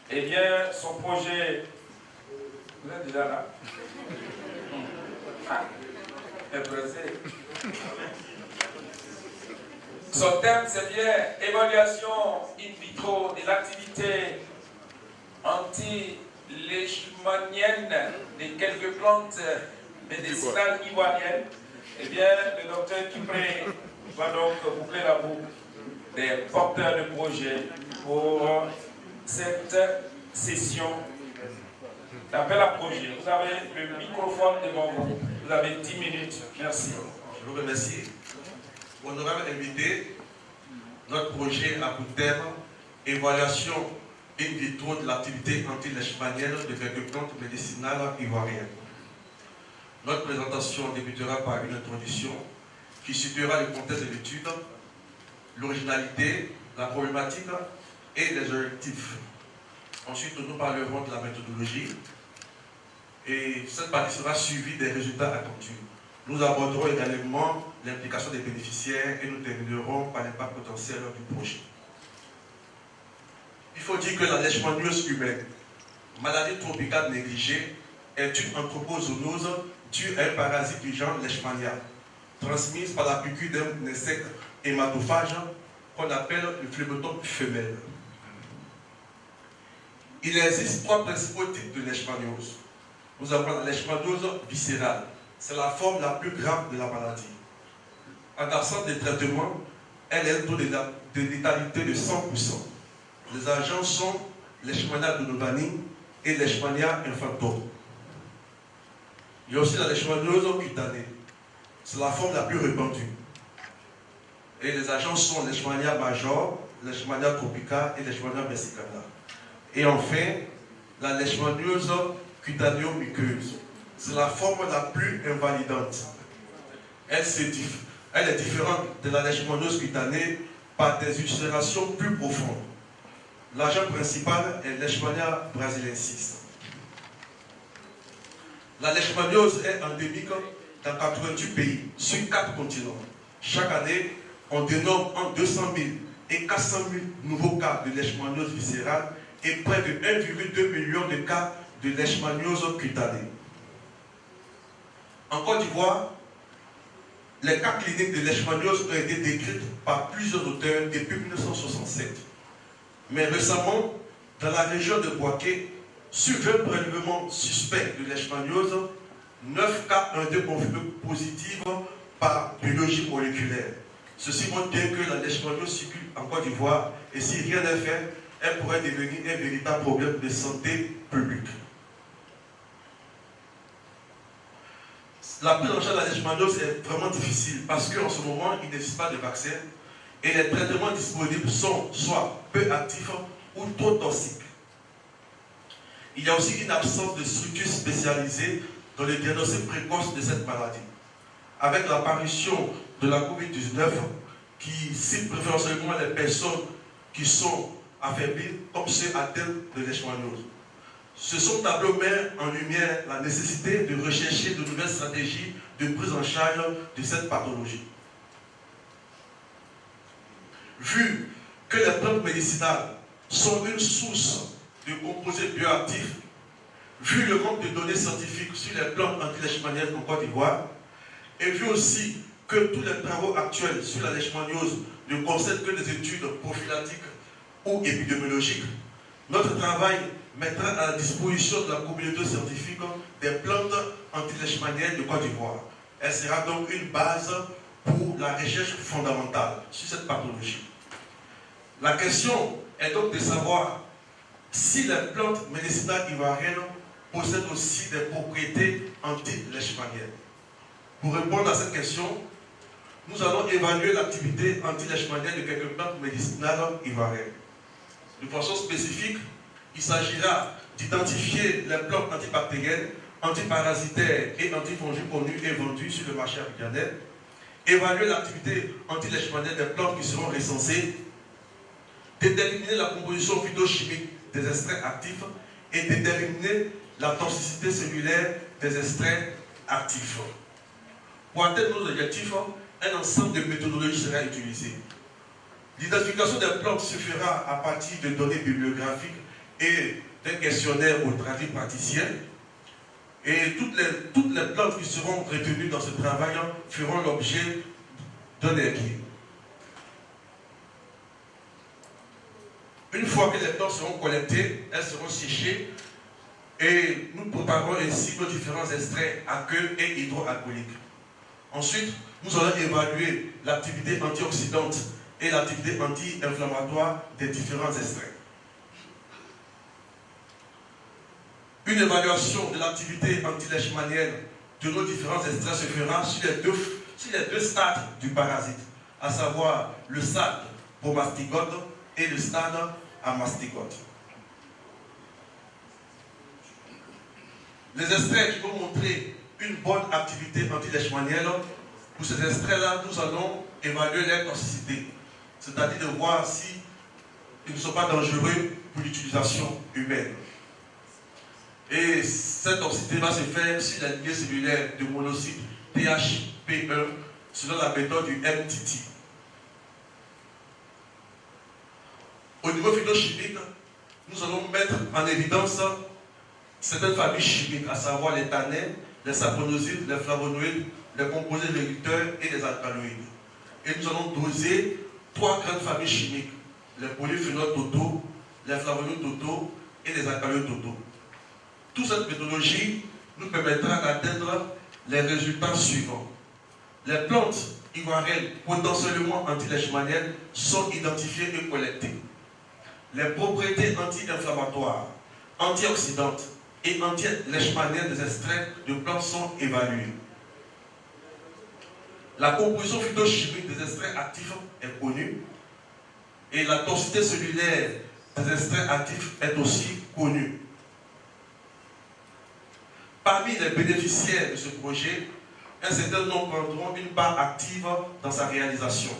Eh bien, son projet... Vous êtes déjà là? est pressé. Son thème, c'est bien évaluation in vitro de l'activité anti-leishmanienne de quelques plantes médicinales ivoiriennes. Eh bien, le docteur Kipré va donc boucler la boucle des porteurs de projet pour cette session d'appel à projet. Vous avez le microphone devant vous. Vous avez 10 minutes. Merci. Je vous remercie. Honorable invité, notre projet a pour thème évaluation in vitro de l'activité anti-leishmanienne de quelques plantes médicinales ivoiriennes. Notre présentation débutera par une introduction qui situera le contexte de l'étude, l'originalité, la problématique et les objectifs. Ensuite, nous parlerons de la méthodologie et cette partie sera suivie des résultats attendus. Nous aborderons également l'implication des bénéficiaires et nous terminerons par l'impact potentiel du projet. Il faut dire que la leishmaniose humaine, maladie tropicale négligée, est une anthropozoonose due à un parasite du genre Leishmania, transmise par la piqûre d'un insecte hématophage qu'on appelle le phlebotope femelle. Il existe 3 principaux types de leishmaniose. Nous avons la leishmaniose viscérale. C'est la forme la plus grave de la maladie. En l'absence de traitement, elle a un taux de létalité de 100%. Les agents sont Leishmania donovani et Leishmania infantum. Il y a aussi la leishmaniose cutanée. C'est la forme la plus répandue. Et les agents sont Leishmania major, Leishmania tropica et Leishmania mexicana. Et enfin, la leishmaniose cutanéo-muqueuse. C'est la forme la plus invalidante. Elle est différente de la leishmaniose cutanée par des ulcérations plus profondes. L'agent principal est Leishmania brasiliensis. La leishmaniose est endémique dans 88 pays, sur 4 continents. Chaque année, on dénombre entre 200 000 et 400 000 nouveaux cas de leishmaniose viscérale et près de 1,2 million de cas de leishmaniose cutanée. En Côte d'Ivoire, les cas cliniques de leishmaniose ont été décrits par plusieurs auteurs depuis 1967. Mais récemment, dans la région de Boaké, sur 20 prélèvements suspects de leishmaniose, 9 cas ont été confirmés positifs par biologie moléculaire. Ceci montre bien que la leishmaniose circule en Côte d'Ivoire et si rien n'est fait, elle pourrait devenir un véritable problème de santé publique. La prise en charge de la leishmaniose est vraiment difficile parce qu'en ce moment, il n'existe pas de vaccin et les traitements disponibles sont soit peu actifs ou trop toxiques. Il y a aussi une absence de structures spécialisées dans le diagnostic précoce de cette maladie. Avec l'apparition de la COVID-19 qui cible préférentiellement les personnes qui sont affaiblies comme ceux atteints de leishmaniose. Ce son tableau met en lumière la nécessité de rechercher de nouvelles stratégies de prise en charge de cette pathologie. Vu que les plantes médicinales sont une source de composés bioactifs, vu le manque de données scientifiques sur les plantes anti-leishmaniennes en Côte d'Ivoire, et vu aussi que tous les travaux actuels sur la leishmaniose ne concernent que des études prophylactiques ou épidémiologiques, notre travail mettra à la disposition de la communauté scientifique des plantes anti-leishmaniennes de Côte d'Ivoire. Elle sera donc une base pour la recherche fondamentale sur cette pathologie. La question est donc de savoir si les plantes médicinales ivoiriennes possèdent aussi des propriétés anti-leishmaniennes. Pour répondre à cette question, nous allons évaluer l'activité anti-leishmanienne de quelques plantes médicinales ivoiriennes. De façon spécifique, il s'agira d'identifier les plantes antibactériennes, antiparasitaires et antifongiques connues et vendues sur le marché abidjanais, évaluer l'activité anti-leishmanienne des plantes qui seront recensées, déterminer la composition phytochimique des extraits actifs et déterminer la toxicité cellulaire des extraits actifs. Pour atteindre nos objectifs, un ensemble de méthodologies sera utilisé. L'identification des plantes se fera à partir de données bibliographiques et d'un questionnaire aux praticiens. Et toutes les plantes qui seront retenues dans ce travail feront l'objet d'un équilibre. Une fois que les plantes seront collectées, elles seront séchées et nous préparons ainsi nos différents extraits aqueux et hydroalcooliques. Ensuite, nous allons évaluer l'activité antioxydante et l'activité anti-inflammatoire des différents extraits. Une évaluation de l'activité anti-leishmanienne de nos différents extraits se fera sur les deux stades du parasite, à savoir le stade promastigote et le stade amastigote. Les extraits qui vont montrer une bonne activité anti-leishmanienne, pour ces extraits-là, nous allons évaluer leur toxicité, c'est-à-dire de voir si ils ne sont pas dangereux pour l'utilisation humaine. Et cette toxicité va se faire sur la lignée cellulaire de monocytes THP1 selon la méthode du MTT. Au niveau phytochimique, nous allons mettre en évidence certaines familles chimiques, à savoir les tannins, les saponosides, les flavonoïdes, les composés réducteurs et les alcaloïdes. Et nous allons doser 3 grandes familles chimiques, les polyphénols totaux, les flavonoïdes totaux et des alcaloïdes totaux. Toute cette méthodologie nous permettra d'atteindre les résultats suivants. Les plantes ivoiriennes potentiellement anti-leishmaniennes sont identifiées et collectées. Les propriétés anti-inflammatoires, antioxydantes et anti-leishmaniennes des extraits de plantes sont évaluées. La composition phytochimique des extraits actifs est connue et la toxicité cellulaire des extraits actifs est aussi connue. Parmi les bénéficiaires de ce projet, un certain nombre prendront une part active dans sa réalisation,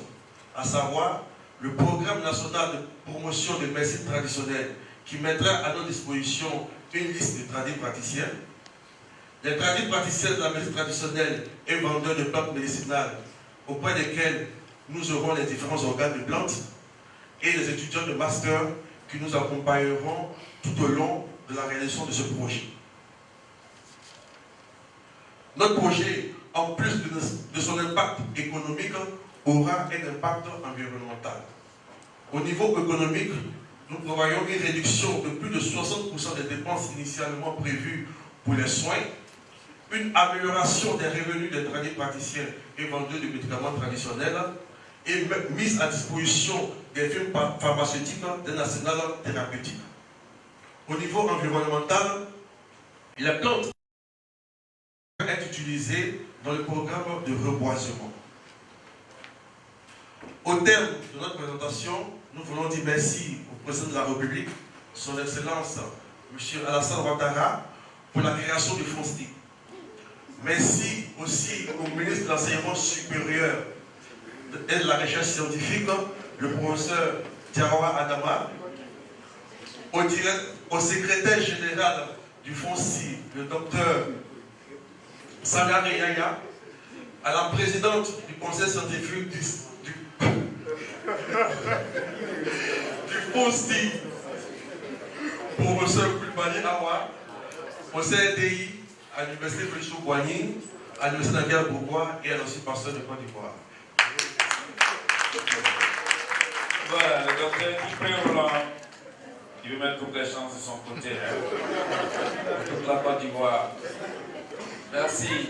à savoir le programme national de promotion des médecines traditionnelles qui mettra à notre disposition une liste de tradis praticiens. Les tradis praticiens de la médecine traditionnelle et vendeurs de plantes médicinales auprès desquels nous aurons les différents organes de plantes et les étudiants de master qui nous accompagneront tout au long de la réalisation de ce projet. Notre projet, en plus de son impact économique, aura un impact environnemental. Au niveau économique, nous prévoyons une réduction de plus de 60% des dépenses initialement prévues pour les soins, une amélioration des revenus des tradis praticiens et vendeurs de médicaments traditionnels et mise à disposition des firmes pharmaceutiques d'un arsenal thérapeutique. Au niveau environnemental, les plantes être utilisées dans le programme de reboisement. Au terme de notre présentation, nous voulons dire merci au président de la République, son Excellence M. Alassane Ouattara, pour la création du FONSTI. Merci aussi au ministre de l'Enseignement supérieur et de la Recherche scientifique, le professeur Diawara Adama, au secrétaire général du FONSTI, le docteur Sangare Yaya, à la présidente du conseil scientifique du FONSTI, professeur Kulbani Awa, au CNDI, à l'université Félix Houphouët-Boigny, à l'université Nanterre Bourgois et à l'Institut Pasteur de Côte d'Ivoire. Voilà, le docteur Kipré Roland, il veut mettre toutes les chances de son côté, pour toute la Côte d'Ivoire. Merci.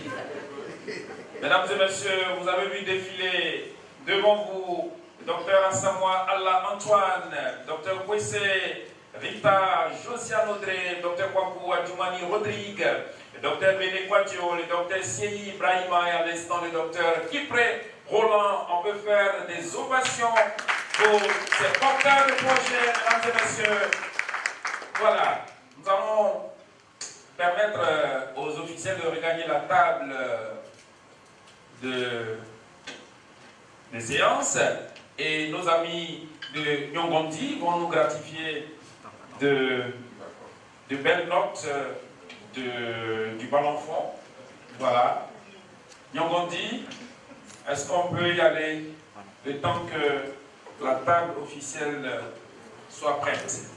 Mesdames et messieurs, vous avez vu défiler devant vous Dr Asamoah Allah Antoine, Dr Kwese Rita Josiane Audrey, Dr Kwaku Adjoumani Rodrigue, le Dr Bene Kwadjo, le Dr Sieyi Ibrahima et à l'instant le Dr Kipré Roland. On peut faire des ovations pour ces porteurs de projet, mesdames et messieurs. Voilà, nous allons permettre aux officiels de regagner la table des séances et nos amis de Nyongondi vont nous gratifier de belles notes du ballon fond. Voilà. Nyongondi, est-ce qu'on peut y aller le temps que la table officielle soit prête?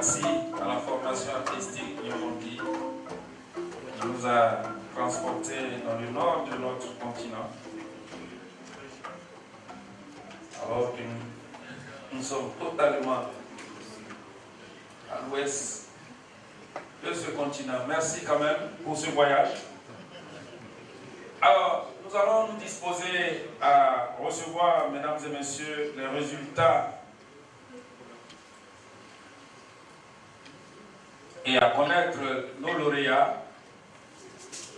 merci à la formation artistique Yomondi qui nous a transportés dans le nord de notre continent, alors que nous sommes totalement à l'ouest de ce continent. Merci quand même pour ce voyage. Alors, nous allons nous disposer à recevoir, mesdames et messieurs, les résultats et à connaître nos lauréats.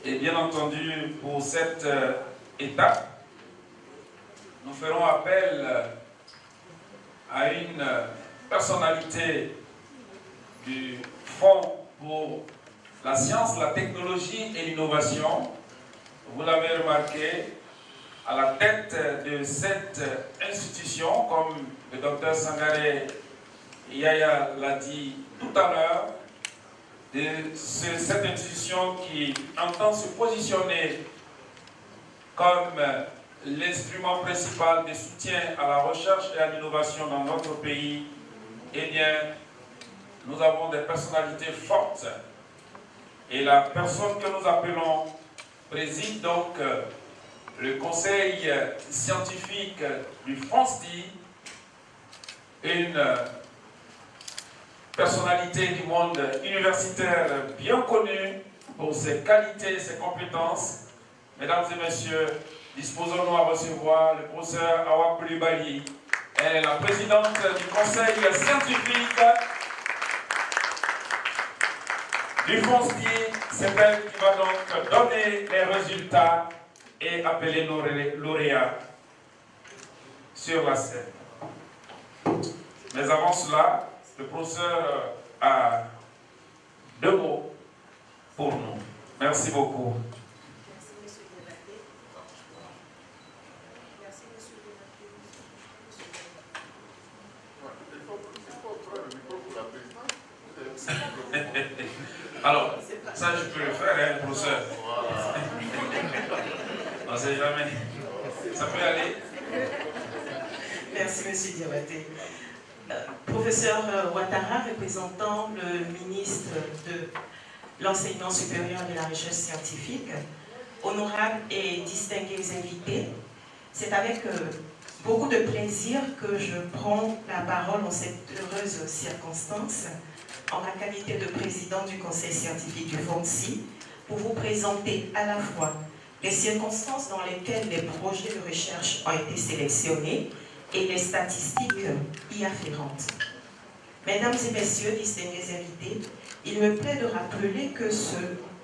Et bien entendu, pour cette étape, nous ferons appel à une personnalité du Fonds pour la science, la technologie et l'innovation. Vous l'avez remarqué, à la tête de cette institution, comme le docteur Sangaré Yaya l'a dit tout à l'heure, c'est cette institution qui entend se positionner comme l'instrument principal de soutien à la recherche et à l'innovation dans notre pays. Eh bien, nous avons des personnalités fortes. Et la personne que nous appelons préside donc le conseil scientifique du FONSTI, une personnalité du monde universitaire bien connue pour ses qualités et ses compétences. Mesdames et messieurs, disposons-nous à recevoir le professeur Awa Coulibaly. Elle est la présidente du conseil scientifique du FONSTI. C'est elle qui va donc donner les résultats et appeler nos lauréats sur la scène. Mais avant cela, le professeur a 2 mots pour nous. Merci beaucoup. Merci, monsieur Diabaté. Merci, monsieur Diabaté. Alors, ça je peux le faire, hein, professeur. On ne sait jamais. Ça peut aller. Merci, monsieur Diabaté. Professeur Ouattara, représentant le ministre de l'Enseignement supérieur et de la Recherche scientifique, honorables et distingués invités, c'est avec beaucoup de plaisir que je prends la parole en cette heureuse circonstance, en ma qualité de président du conseil scientifique du FONSTI, pour vous présenter à la fois les circonstances dans lesquelles les projets de recherche ont été sélectionnés et les statistiques y afférentes. Mesdames et messieurs, distingués invités, il me plaît de rappeler que ce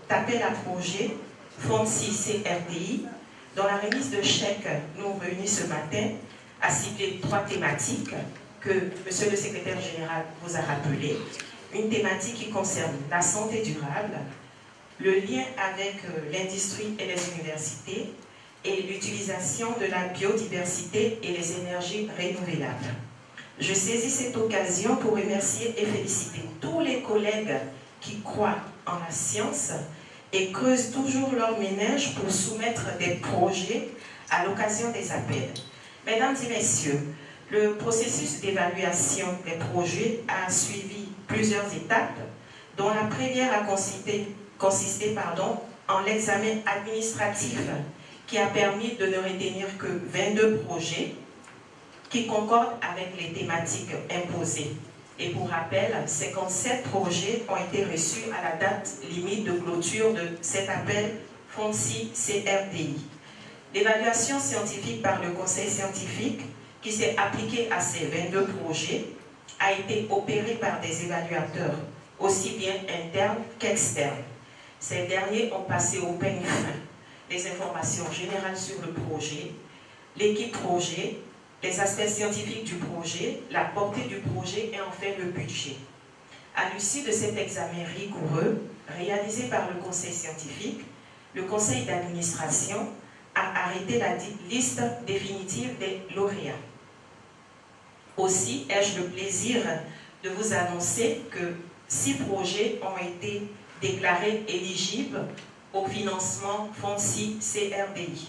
appel à projet FONSTI CRDI, dont la remise de chèques nous réunit ce matin, a ciblé 3 thématiques que monsieur le secrétaire général vous a rappelées. Une thématique qui concerne la santé durable, le lien avec l'industrie et les universités, et l'utilisation de la biodiversité et les énergies renouvelables. Je saisis cette occasion pour remercier et féliciter tous les collègues qui croient en la science et creusent toujours leur ménage pour soumettre des projets à l'occasion des appels. Mesdames et messieurs, le processus d'évaluation des projets a suivi plusieurs étapes, dont la première a consisté en l'examen administratif qui a permis de ne retenir que 22 projets qui concordent avec les thématiques imposées. Et pour rappel, 57 projets ont été reçus à la date limite de clôture de cet appel FONSTI CRDI. L'évaluation scientifique par le conseil scientifique qui s'est appliquée à ces 22 projets a été opérée par des évaluateurs aussi bien internes qu'externes. Ces derniers ont passé au peigne fin les informations générales sur le projet, l'équipe projet, les aspects scientifiques du projet, la portée du projet et enfin le budget. À l'issue de cet examen rigoureux, réalisé par le conseil scientifique, le conseil d'administration a arrêté la liste définitive des lauréats. Aussi, ai-je le plaisir de vous annoncer que 6 projets ont été déclarés éligibles au financement FONSTI CRDI.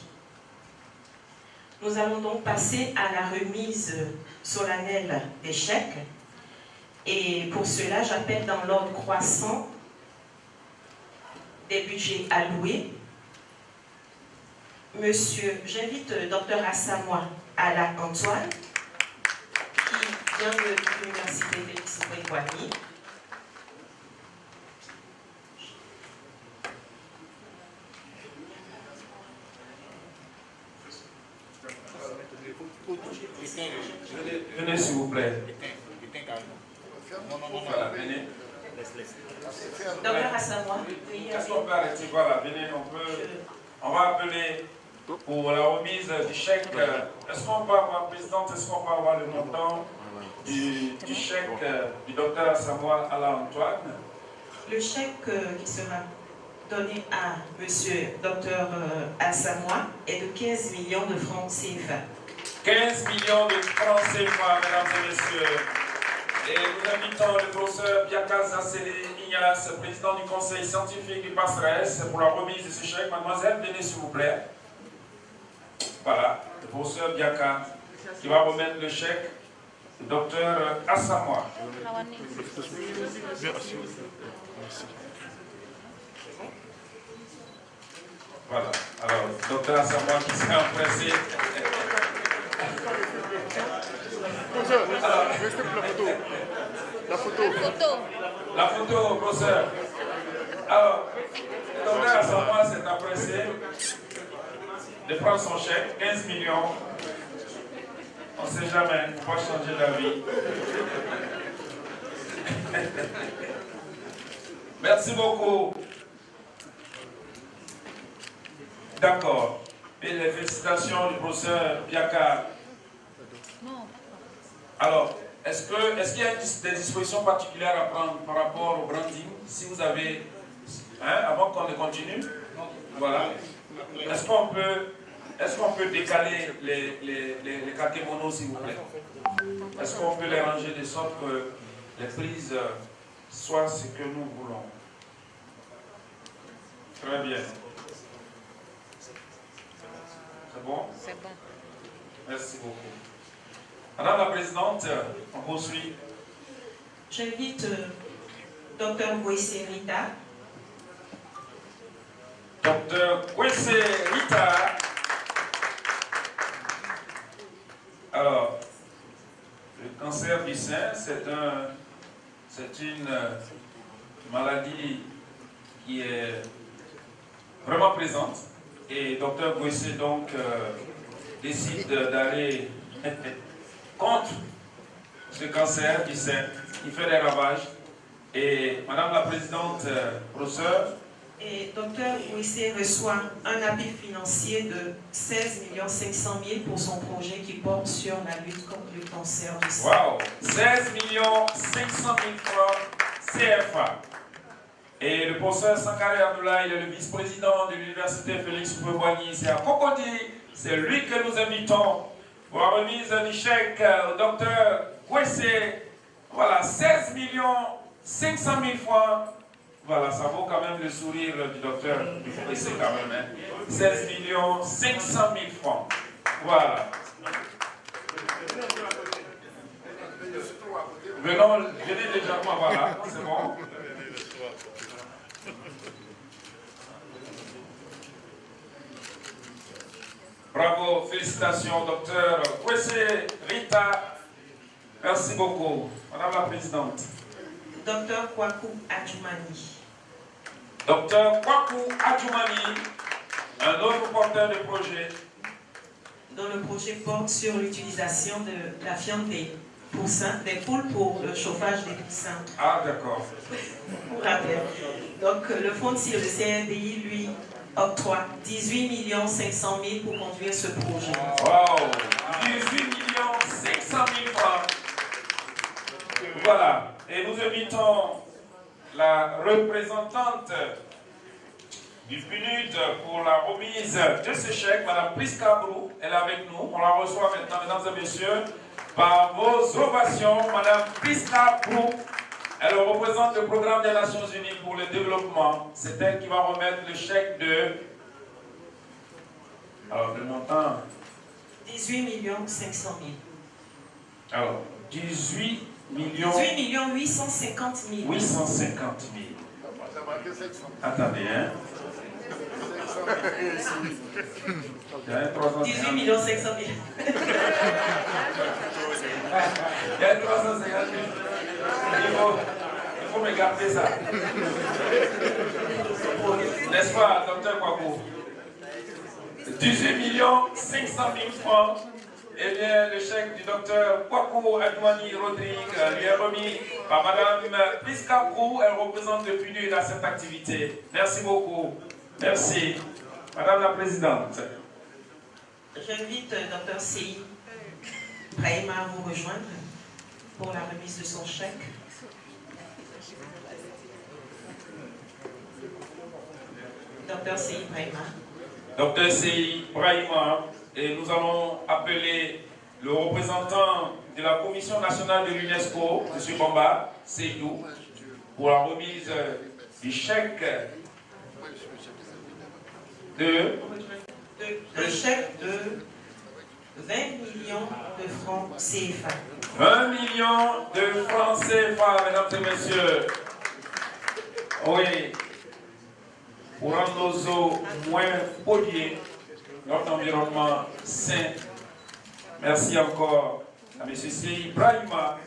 Nous allons donc passer à la remise solennelle des chèques Et pour cela, j'appelle dans l'ordre croissant des budgets alloués. J'invite Dr Asamoah Ala Antoine, qui vient de l'Université Félix Houphouët-Boigny. Venez s'il vous plaît. Voilà, venez. Dr Asamoah, Est-ce qu'on peut arrêter? Voilà, venez, on va appeler pour la remise du chèque. Est-ce qu'on peut avoir, présidente, est-ce qu'on peut avoir le montant du chèque du docteur Asamoah Ala Antoine? Le chèque qui sera donné à M. Dr Asamoah est de 15 millions de francs CFA. 15 millions de francs CFA, mesdames et messieurs. Et nous invitons le professeur Biaka Zasseli Ignace, président du conseil scientifique du PASRES, pour la remise de ce chèque. Mademoiselle, venez s'il vous plaît. Voilà, le professeur Biaka qui va remettre le chèque du docteur Asamoah. Voilà, alors, docteur Asamoah qui s'est empressé. Alors, la photo, professeur. Alors, le docteur Asamoah s'est empressé de prendre son chèque, 15 millions. On ne sait jamais, il ne faut pas changer d'avis. Merci beaucoup. D'accord. Et les félicitations du professeur Biaka. Alors, est-ce qu'il y a des dispositions particulières à prendre par rapport au branding? Si vous avez... avant qu'on ne continue? Voilà. Est-ce qu'on peut décaler les kakémonos, s'il vous plaît? Est-ce qu'on peut les ranger de sorte que les prises soient ce que nous voulons? Très bien. C'est bon? C'est bon. Merci beaucoup. Madame la Présidente, on poursuit. J'invite Dr Kwesi Rita. Dr Kwesi Rita. Alors, le cancer du sein, c'est une maladie qui est vraiment présente. Et Dr Kwesi donc décide d'aller contre ce cancer du sein qui fait des ravages. Et Madame la Présidente, professeur. Et Dr Kwesi reçoit un appui financier de 16 500 000 pour son projet qui porte sur la lutte contre le cancer du sein. Wow! 16 500 000 francs CFA. Et le professeur Sankare Abdoulaye, il est le vice-président de l'Université Félix Houphouët-Boigny. C'est à Cocody, c'est lui que nous invitons pour la remise du chèque au docteur Kwesi. Voilà, 16 500 000 francs. Voilà, ça vaut quand même le sourire du docteur Kwesi quand même. Hein. 16 500 000 francs. Voilà. Venez légèrement, voilà, c'est bon. Bravo, félicitations, docteur Kwesi Rita. Merci beaucoup. Madame la Présidente. Dr Kwaku Adjumani. Docteur Kwaku Adjumani, un autre porteur de projet. Dont le projet porte sur l'utilisation de la fiente des poules pour le chauffage des poussins. Ah, d'accord. Pour rappel. Donc, le fonds de le CNDI, lui, octroie 18 500 000 pour conduire ce projet. Wow! 18 500 000 francs. Voilà. Et nous invitons la représentante du PNUD pour la remise de ce chèque, Mme Priska Brou. Elle est avec nous. On la reçoit maintenant, mesdames et messieurs, par vos ovations. Mme Priska Brou. Elle représente le programme des Nations Unies pour le développement. C'est elle qui va remettre le chèque de... Alors, le montant... 18 500 000. Alors, 18 millions. 18 850 000. 850 000. Attendez, hein. Il y a 18 500 000. Il y a 350 000. Il faut me garder ça. N'est-ce pas, docteur Kwaku? 18 500 000 francs. Eh bien, le chèque du docteur Kwaku Adouani Rodrigue lui est remis par Madame Priska Prou. Elle représente le PNUD à cette activité. Merci beaucoup. Merci. Madame la Présidente. J'invite Dr Sei Brahima à vous rejoindre pour la remise de son chèque. Dr Sei Brahima. Dr Sei Brahima, et nous allons appeler le représentant de la Commission nationale de l'UNESCO, M. Bamba Seydou, pour la remise du chèque le chèque de 20 millions de francs CFA. 20 millions de francs CFA, mesdames et messieurs. Oui. Pour rendre nos eaux moins polluées, notre environnement sain. Merci encore à M. Sei Brahima.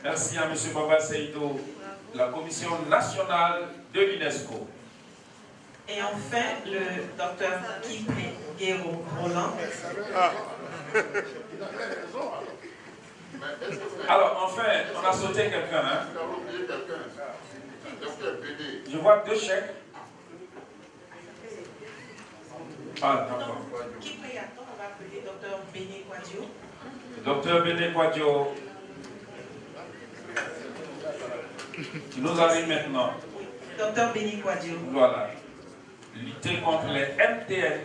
Merci à M. Baba Seydou, de la Commission nationale de l'UNESCO. Et enfin, le docteur Kipré Guéraud Roland. Alors, enfin, on a sauté quelqu'un. Hein? Je vois deux chèques. Ah, d'accord. Kipré, attends, on va appeler docteur Béné Kouadio. Docteur Béné Kouadio, qui nous arrive maintenant. Docteur Béné Kouadio. Voilà. Lutter contre les MTN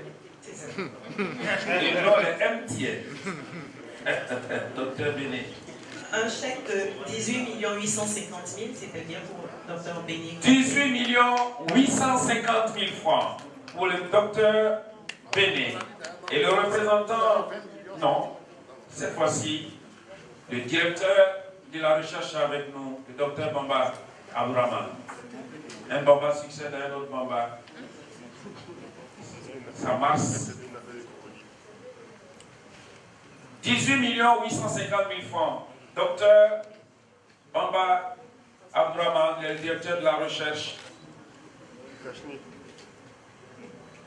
et non les MTN. Docteur Béné. Un chèque de 18 850 000, c'était bien pour docteur Béné. 18 850 000 francs pour le docteur Béné. Et le représentant, non, cette fois-ci, le directeur de la recherche avec nous, le docteur Bamba Abdourahmane. Un Bamba succède à un autre Bamba. Ça marche. 18 850 000 francs. Docteur Bamba Abdourahmane, le directeur de la recherche.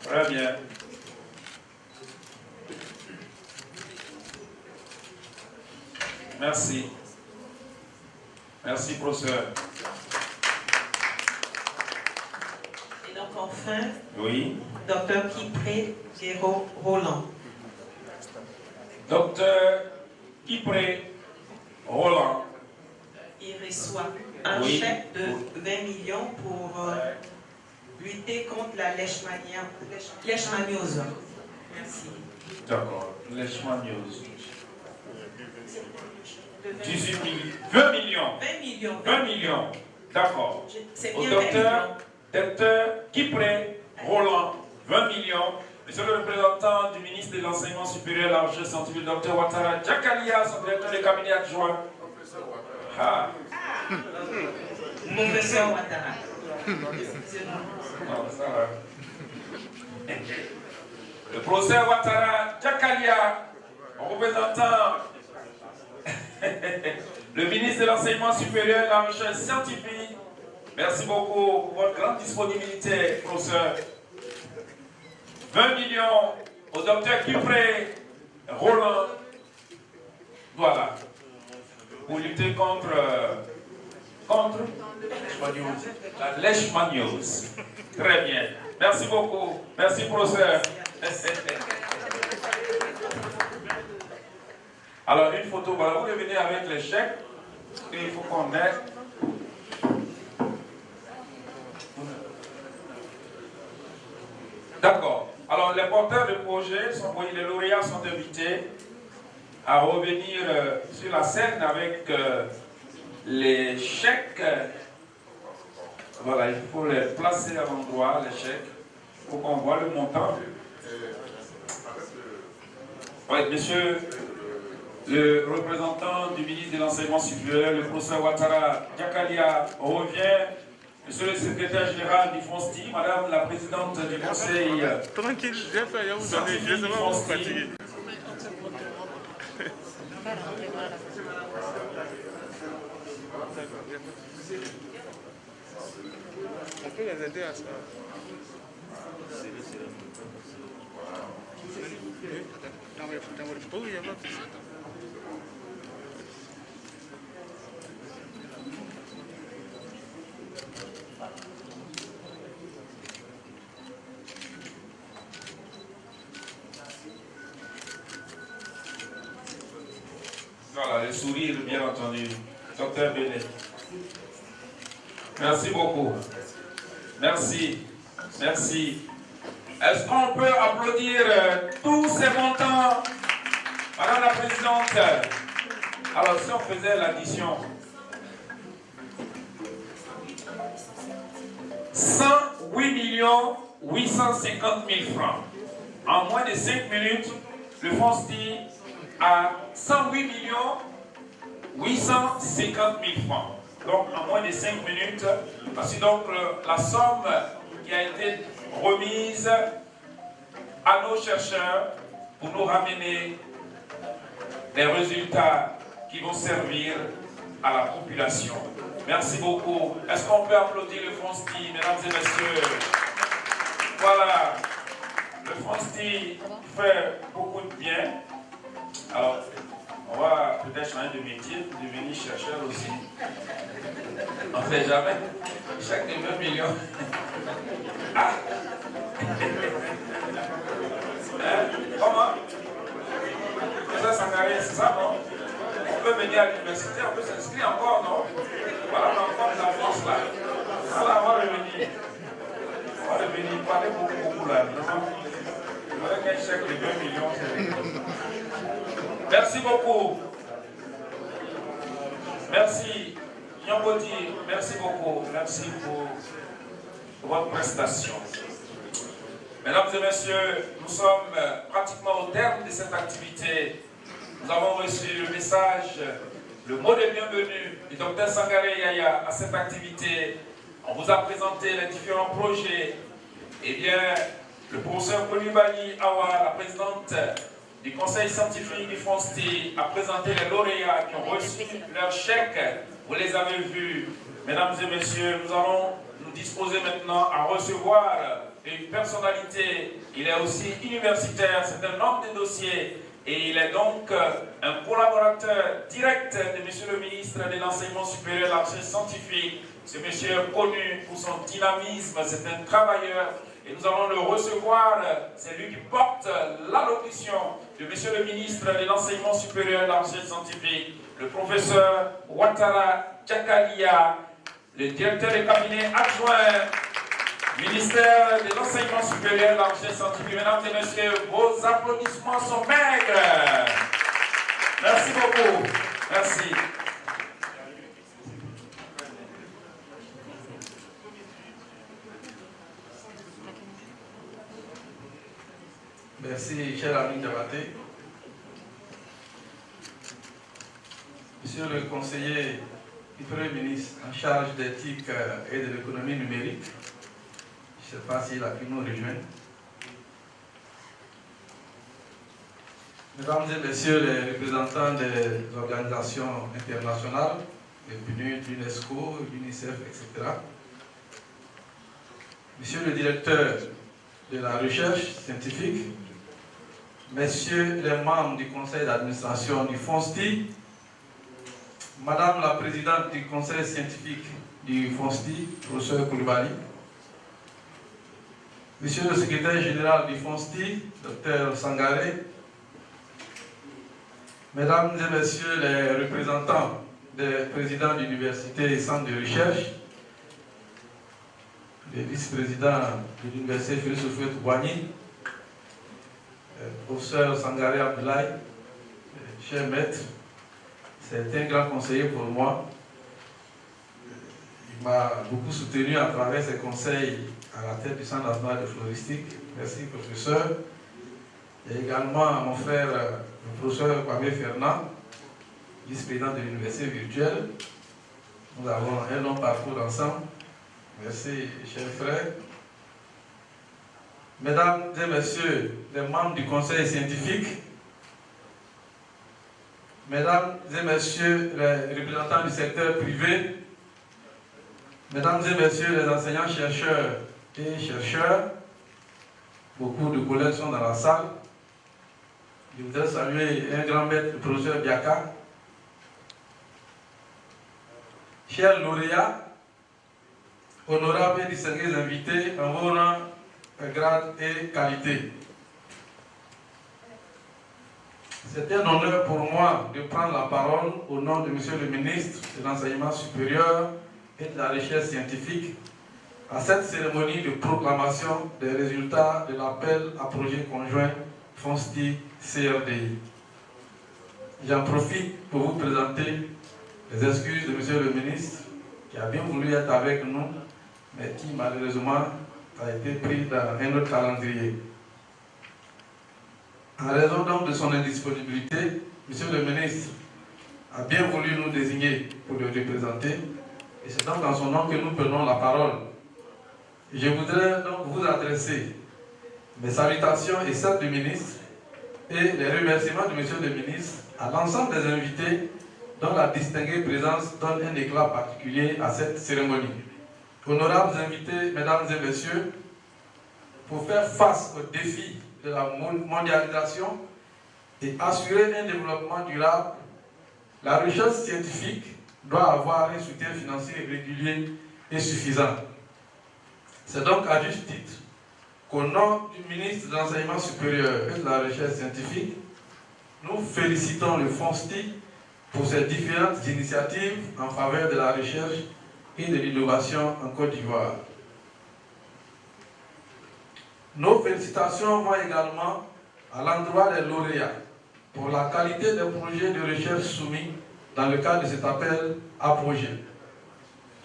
Très bien. Merci. Merci, professeur. Et donc enfin, Oui. docteur Kipré Guéraud Roland. Docteur Kipré Roland. Il reçoit un Oui. chèque de 20 millions pour lutter contre la leishmaniose. Merci. D'accord. Leishmaniose. 18 millions. 20 millions. 20 millions. 20 millions. D'accord. C'est Au bien 20 millions. docteur Kipré Roland, 20 millions. Monsieur le représentant du ministre de l'Enseignement supérieur et de la recherche scientifique, Dr Ouattara Diakalia, son directeur de cabinet adjoint. Ah. Professeur Ouattara. Non, ça va. Le professeur Ouattara Diakalia, représentant le ministre de l'Enseignement supérieur et de la recherche scientifique. Merci beaucoup pour votre grande disponibilité, professeur. 20 millions au docteur Kipré Roland. Voilà. Pour lutter contre la leishmaniose. Très bien. Merci beaucoup. Merci, professeur. Alors, une photo, voilà, vous venez avec les chèques. Et il faut qu'on ait. D'accord. Alors, les porteurs de projet, les lauréats sont invités à revenir sur la scène avec les chèques. Voilà, il faut les placer à l'endroit, les chèques, pour qu'on voit le montant. Oui, monsieur le représentant du ministre de l'Enseignement supérieur, le professeur Ouattara Diakalia, revient. Monsieur le secrétaire général du FONSTI, Madame la présidente du conseil scientifique du FONSTI. On peut les aider à ça. Voilà, le sourire, bien entendu. Docteur Benet. Merci beaucoup. Merci. Merci. Est-ce qu'on peut applaudir tous ces montants, Madame la Présidente? Alors, si on faisait l'addition, 108 850 000 francs. En moins de 5 minutes, le FONSTI a 108 850 000 francs. Donc, en moins de 5 minutes, voici donc la somme qui a été remise à nos chercheurs pour nous ramener des résultats qui vont servir à la population. Merci beaucoup. Est-ce qu'on peut applaudir le FONSTI, mesdames et messieurs? Voilà. Le FONSTI fait beaucoup de bien. Alors, on va peut-être changer de métier, devenir chercheur aussi. On ne sait jamais. Chaque 20 millions. Ah! Comment? Ça, Sangaré, c'est ça, non? On peut venir à l'université, on peut s'inscrire encore, non? Voilà, on a encore de la force là. Voilà, on va revenir. On va revenir, parler beaucoup là. Il faudrait qu'un chèque de 2 millions, c'est... Merci beaucoup. Merci. Nyambodi, merci beaucoup. Merci pour votre prestation. Mesdames et messieurs, nous sommes pratiquement au terme de cette activité. Nous avons reçu le message, le mot de bienvenue du Dr Sangaré Yaya à cette activité. On vous a présenté les différents projets. Eh bien, le professeur Coulibaly Awa, la présidente du conseil scientifique du FONSTI, a présenté les lauréats qui ont reçu leur chèque. Vous les avez vus. Mesdames et messieurs, nous allons nous disposer maintenant à recevoir une personnalité. Il est aussi universitaire, c'est un homme de dossier et il est donc un collaborateur direct de monsieur le ministre de l'Enseignement supérieur et de la recherche scientifique. Ce monsieur est connu pour son dynamisme, c'est un travailleur. Et nous allons le recevoir, c'est lui qui porte l'allocution de monsieur le ministre de l'Enseignement supérieur et de la recherche scientifique, le professeur Ouattara Diakalia, le directeur de cabinet adjoint, ministère de l'Enseignement supérieur et de la recherche scientifique. Mesdames et messieurs, vos applaudissements sont maigres. Merci beaucoup. Merci. Merci, cher ami Diabaté. Monsieur le conseiller du Premier ministre en charge d'éthique et de l'économie numérique, je ne sais pas s'il a pu nous rejoindre. Mesdames et messieurs les représentants des organisations internationales, les PNUD, l'UNESCO, l'UNICEF, etc. Monsieur le directeur de la recherche scientifique, messieurs les membres du conseil d'administration du FONSTI, madame la présidente du conseil scientifique du FONSTI, professeur Coulibaly, monsieur le secrétaire général du FONSTI, docteur Sangaré, mesdames et messieurs les représentants des présidents d'universités et centres de recherche, les vice-présidents de l'université Félix Houphouët-Boigny, professeur Sangaré Abdoulaye, cher maître, c'est un grand conseiller pour moi. Il m'a beaucoup soutenu à travers ses conseils à la tête du Centre national de floristique. Merci, professeur. Et également à mon frère, le professeur Kwame Fernand, vice-président de l'université virtuelle. Nous avons un long parcours ensemble. Merci, chers frères. Mesdames et messieurs les membres du conseil scientifique, mesdames et messieurs les représentants du secteur privé, mesdames et messieurs les enseignants, chercheurs et chercheurs, beaucoup de collègues sont dans la salle. Je voudrais saluer un grand maître, le professeur Biaka. Chers lauréats, honorables et distingués invités en vos rangs, grade et qualité. C'est un honneur pour moi de prendre la parole au nom de Monsieur le ministre de l'Enseignement supérieur et de la Recherche scientifique à cette cérémonie de proclamation des résultats de l'appel à projet conjoint FONSTI-CRDI. J'en profite pour vous présenter les excuses de Monsieur le ministre qui a bien voulu être avec nous, mais qui malheureusement a été pris dans un autre calendrier. En raison donc de son indisponibilité, Monsieur le ministre a bien voulu nous désigner pour le représenter, et c'est donc dans son nom que nous prenons la parole. Je voudrais donc vous adresser mes salutations et celles du ministre et les remerciements de Monsieur le ministre à l'ensemble des invités dont la distinguée présence donne un éclat particulier à cette cérémonie. Honorables invités, mesdames et messieurs, pour faire face aux défis de la mondialisation et assurer un développement durable, la recherche scientifique doit avoir un soutien financier régulier et suffisant. C'est donc à juste titre qu'au nom du ministre de l'Enseignement supérieur et de la Recherche scientifique, nous félicitons le FONSTI pour ses différentes initiatives en faveur de la recherche et de l'innovation en Côte d'Ivoire. Nos félicitations vont également à l'endroit des lauréats pour la qualité des projets de recherche soumis dans le cadre de cet appel à projet.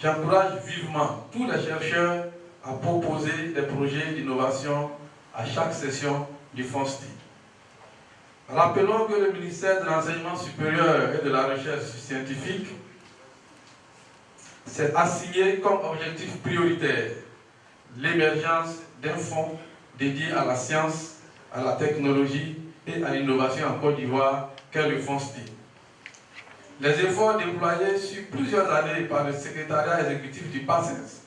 J'encourage vivement tous les chercheurs à proposer des projets d'innovation à chaque session du FONSTI. Rappelons que le ministère de l'Enseignement supérieur et de la Recherche scientifique s'est assigné comme objectif prioritaire l'émergence d'un fonds dédié à la science, à la technologie et à l'innovation en Côte d'Ivoire, qu'est le FONSTI. Les efforts déployés sur plusieurs années par le secrétariat exécutif du PACENS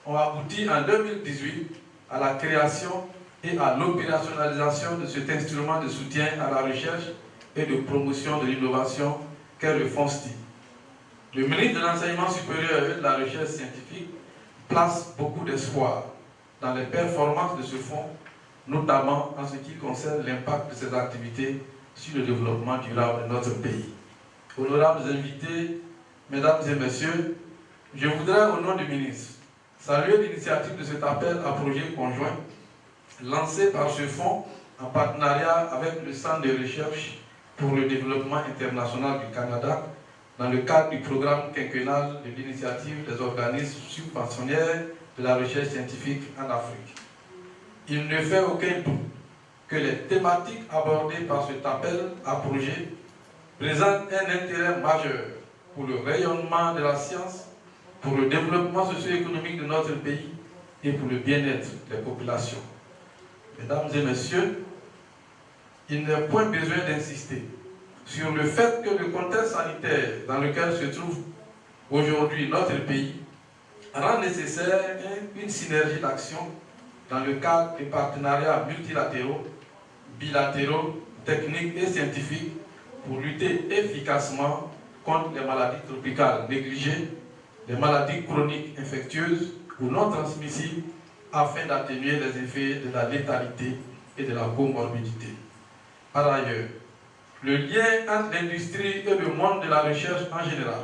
ont abouti en 2018 à la création et à l'opérationnalisation de cet instrument de soutien à la recherche et de promotion de l'innovation qu'est le FONSTI. Le ministre de l'Enseignement supérieur et de la Recherche scientifique place beaucoup d'espoir dans les performances de ce fonds, notamment en ce qui concerne l'impact de ces activités sur le développement durable de notre pays. Honorables invités, mesdames et messieurs, je voudrais au nom du ministre saluer l'initiative de cet appel à projet conjoint lancé par ce fonds en partenariat avec le Centre de recherche pour le développement international du Canada dans le cadre du programme quinquennal de l'initiative des organismes subventionnaires de la recherche scientifique en Afrique. Il ne fait aucun doute que les thématiques abordées par cet appel à projet présentent un intérêt majeur pour le rayonnement de la science, pour le développement socio-économique de notre pays et pour le bien-être des populations. Mesdames et messieurs, il n'est point besoin d'insister sur le fait que le contexte sanitaire dans lequel se trouve aujourd'hui notre pays rend nécessaire une synergie d'action dans le cadre des partenariats multilatéraux, bilatéraux, techniques et scientifiques pour lutter efficacement contre les maladies tropicales négligées, les maladies chroniques infectieuses ou non transmissibles afin d'atténuer les effets de la létalité et de la comorbidité. Par ailleurs, le lien entre l'industrie et le monde de la recherche en général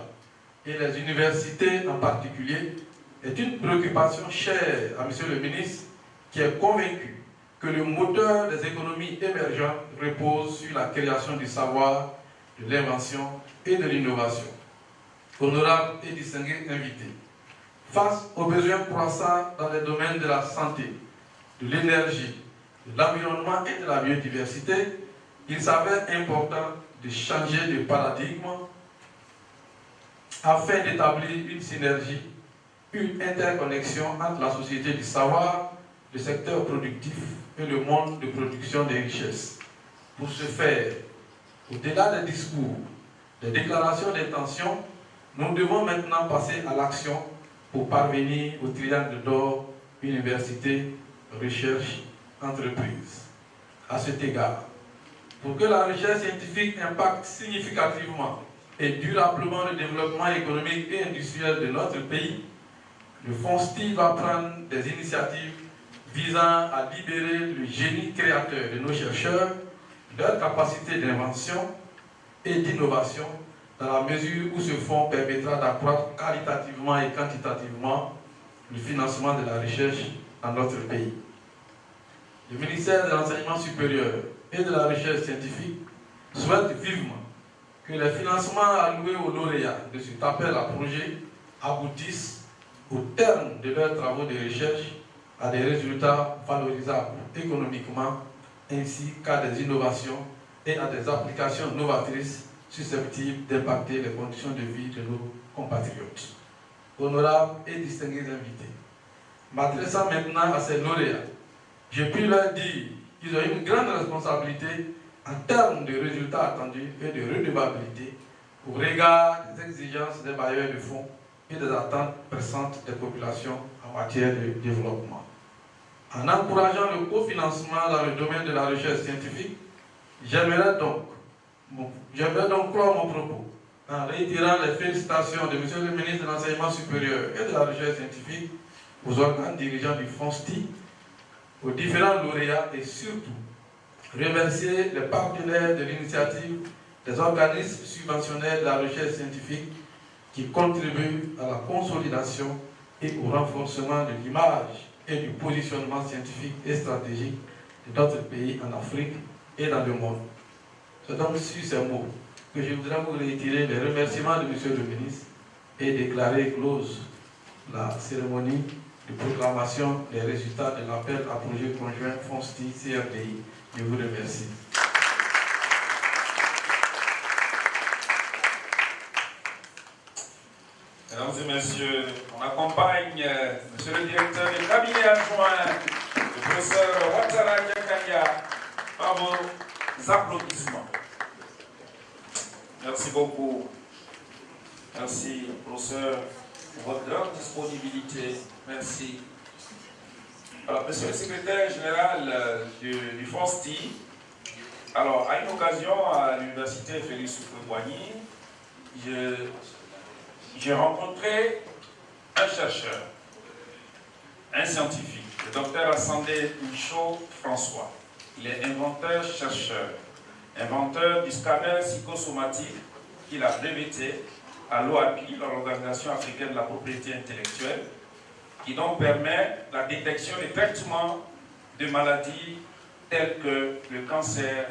et les universités en particulier est une préoccupation chère à M. le ministre qui est convaincu que le moteur des économies émergentes repose sur la création du savoir, de l'invention et de l'innovation. Honorables et distingués invités, face aux besoins croissants dans les domaines de la santé, de l'énergie, de l'environnement et de la biodiversité, il s'avère important de changer de paradigme afin d'établir une synergie, une interconnexion entre la société du savoir, le secteur productif et le monde de production des richesses. Pour ce faire, au-delà des discours, des déclarations d'intention, nous devons maintenant passer à l'action pour parvenir au triangle d'or, université, recherche, entreprise. À cet égard, pour que la recherche scientifique impacte significativement et durablement le développement économique et industriel de notre pays, le FONSTI va prendre des initiatives visant à libérer le génie créateur de nos chercheurs, leur capacité d'invention et d'innovation, dans la mesure où ce fonds permettra d'accroître qualitativement et quantitativement le financement de la recherche dans notre pays. Le ministère de l'Enseignement supérieur et de la Recherche scientifique souhaite vivement que les financements alloués aux lauréats de cet appel à projet aboutissent au terme de leurs travaux de recherche à des résultats valorisables économiquement ainsi qu'à des innovations et à des applications novatrices susceptibles d'impacter les conditions de vie de nos compatriotes. Honorables et distingués invités, m'adressant maintenant à ces lauréats, j'ai pu leur dire qu'ils ont une grande responsabilité en termes de résultats attendus et de redevabilité au regard des exigences des bailleurs de fonds et des attentes pressantes des populations en matière de développement. En encourageant le cofinancement dans le domaine de la recherche scientifique, j'aimerais donc clore mon propos en réitérant les félicitations de M. le ministre de l'Enseignement supérieur et de la Recherche scientifique, aux organes dirigeants du FONSTI, aux différents lauréats et surtout remercier les partenaires de l'initiative des organismes subventionnés de la recherche scientifique qui contribuent à la consolidation et au renforcement de l'image et du positionnement scientifique et stratégique de notre pays en Afrique et dans le monde. C'est donc sur ces mots que je voudrais vous réitérer les remerciements de M. le ministre et déclarer close la cérémonie de proclamation des résultats de l'appel à projet conjoint FONSTI-CRDI. Je vous remercie. Mesdames et messieurs, on accompagne monsieur le directeur du cabinet adjoint, le professeur Ouattara Diakania, par vos applaudissements. Merci beaucoup. Merci, professeur, pour votre grande disponibilité. Merci. Alors, monsieur le secrétaire général du FONSTI, alors, à une occasion à l'université Félix Houphouët-Boigny, j'ai rencontré un chercheur, un scientifique, le docteur Asandé Michaud François. Il est inventeur-chercheur, inventeur du scanner psychosomatique qu'il a breveté à l'OAPI, l'Organisation africaine de la propriété intellectuelle, qui donc permet la détection et traitement de maladies telles que le cancer,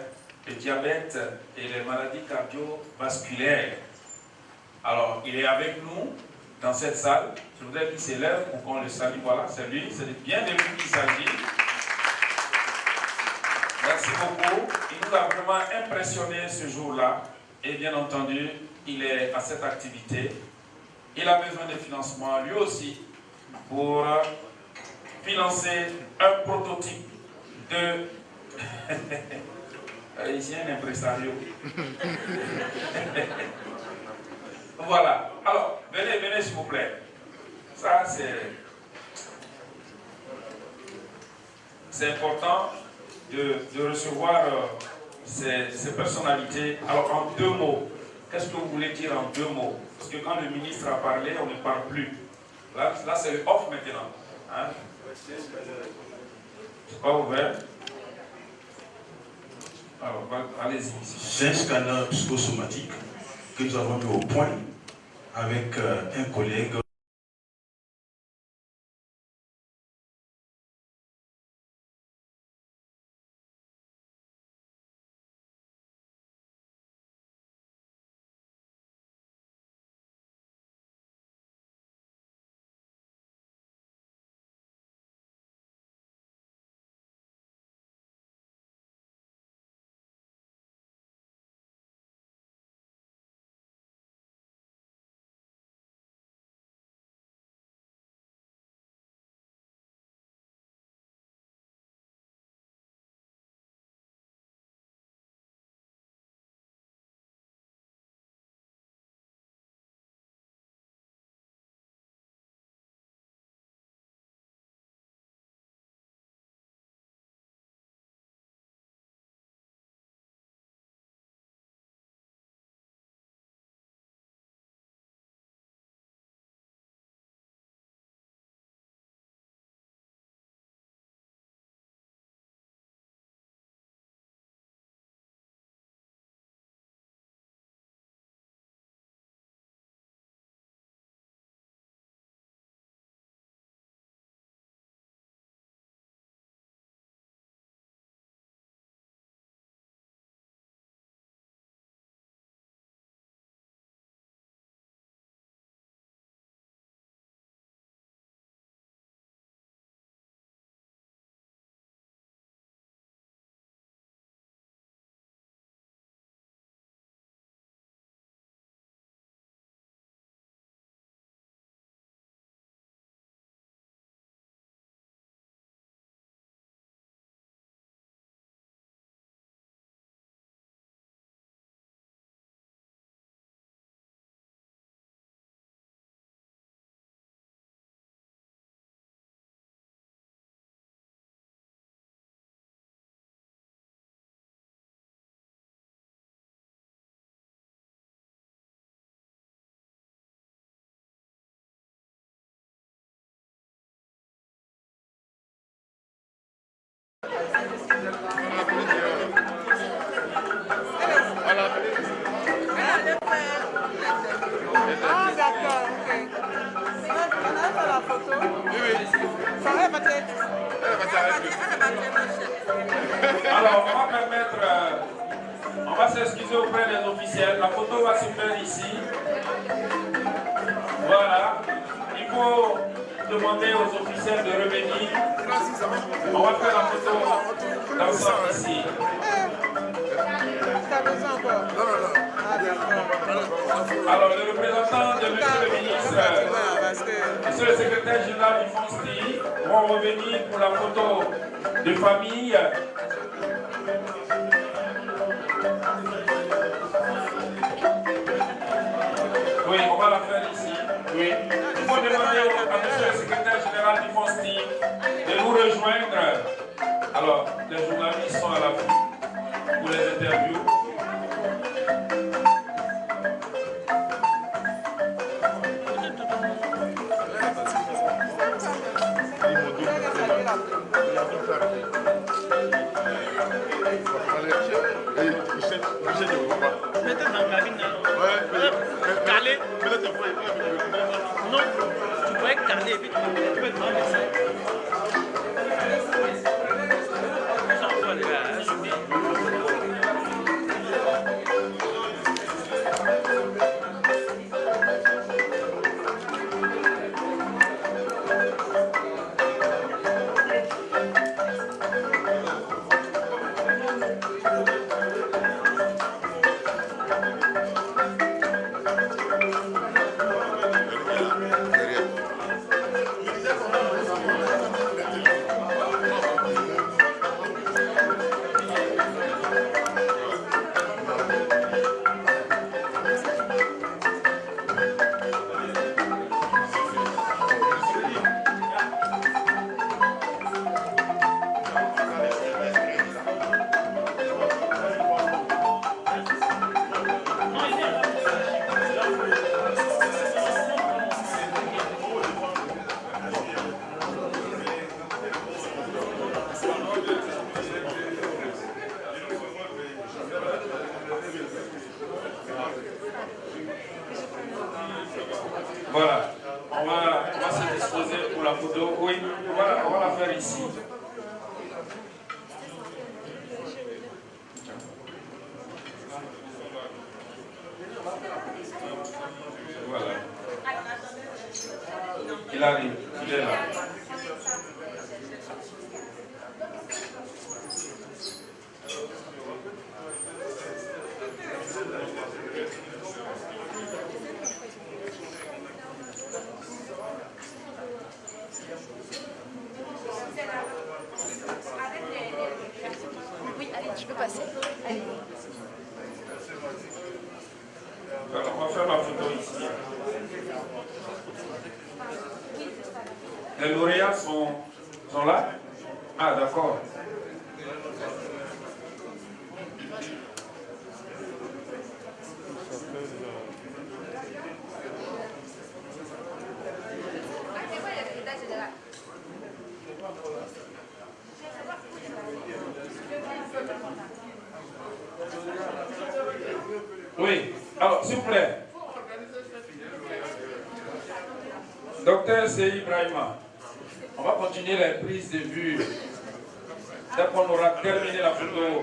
le diabète et les maladies cardiovasculaires. Alors, il est avec nous dans cette salle. Je voudrais qu'il s'élève pour qu'on le salue. Voilà, c'est lui, c'est bien de lui qu'il s'agit. Merci beaucoup. Il nous a vraiment impressionné ce jour-là. Et bien entendu, il est à cette activité. Il a besoin de financement, lui aussi, pour financer un prototype de... Ici, un impresario. Voilà. Alors, venez s'il vous plaît. Ça, c'est important de recevoir ces personnalités. Alors, en 2 mots, qu'est-ce que vous voulez dire en 2 mots? Parce que quand le ministre a parlé, on ne parle plus. Là c'est le off maintenant. Hein? C'est pas ouvert. Alors, allez-y. C'est un scanner psychosomatique que nous avons mis au point avec un collègue Ah, d'accord, ok. On a fait la photo. Oui. Ça va, Mathieu? Alors, on va permettre, on va s'excuser auprès des officiels. La photo va se faire ici. Voilà. Il faut demander aux officiels de revenir. On va faire la photo d'ensemble ici. T'as besoin encore? Non, non, non. Ah, d'accord. Alors, le représentant de monsieur le ministre, monsieur le secrétaire général du FONSTI vont revenir pour la photo de famille. Oui, on va la faire ici. Oui. Il faut demander à monsieur le secrétaire général du FONSTI de nous rejoindre. Alors, les journalistes sont à l'affût pour les interviews. Mettez dans la cabine. Calé. Non, tu pourrais caler et puis tu peux prendre ça. Ça va les gars, je dis. Voilà, on va se disposer pour la photo. Oui, voilà, on va la faire ici. Voilà. Il arrive, il est là. Oui, allez, tu peux passer. Allez. Alors, on va faire la photo ici. Les lauréats sont là? Ah, d'accord. Oui, alors s'il vous plaît. Docteur Sey Ibrahima, on va continuer les prises de vue. Dès qu'on aura terminé la photo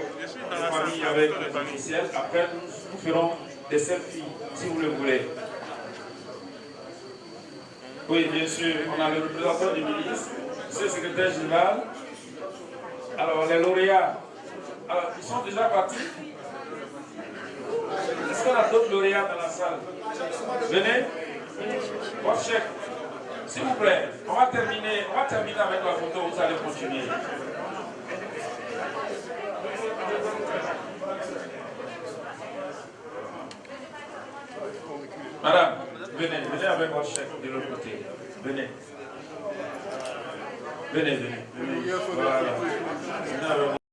de famille avec les officiels, après nous ferons des selfies, si vous le voulez. Oui, bien sûr, on a le représentant du ministre, monsieur le secrétaire général. Alors, les lauréats, alors, ils sont déjà partis. Est-ce qu'on a d'autres lauréats dans la salle? Venez. Votre chef, s'il vous plaît, on va terminer avec la photo, vous allez continuer. Madame, venez avec votre chef de l'autre côté. Venez. Venez. Voilà. Venez avec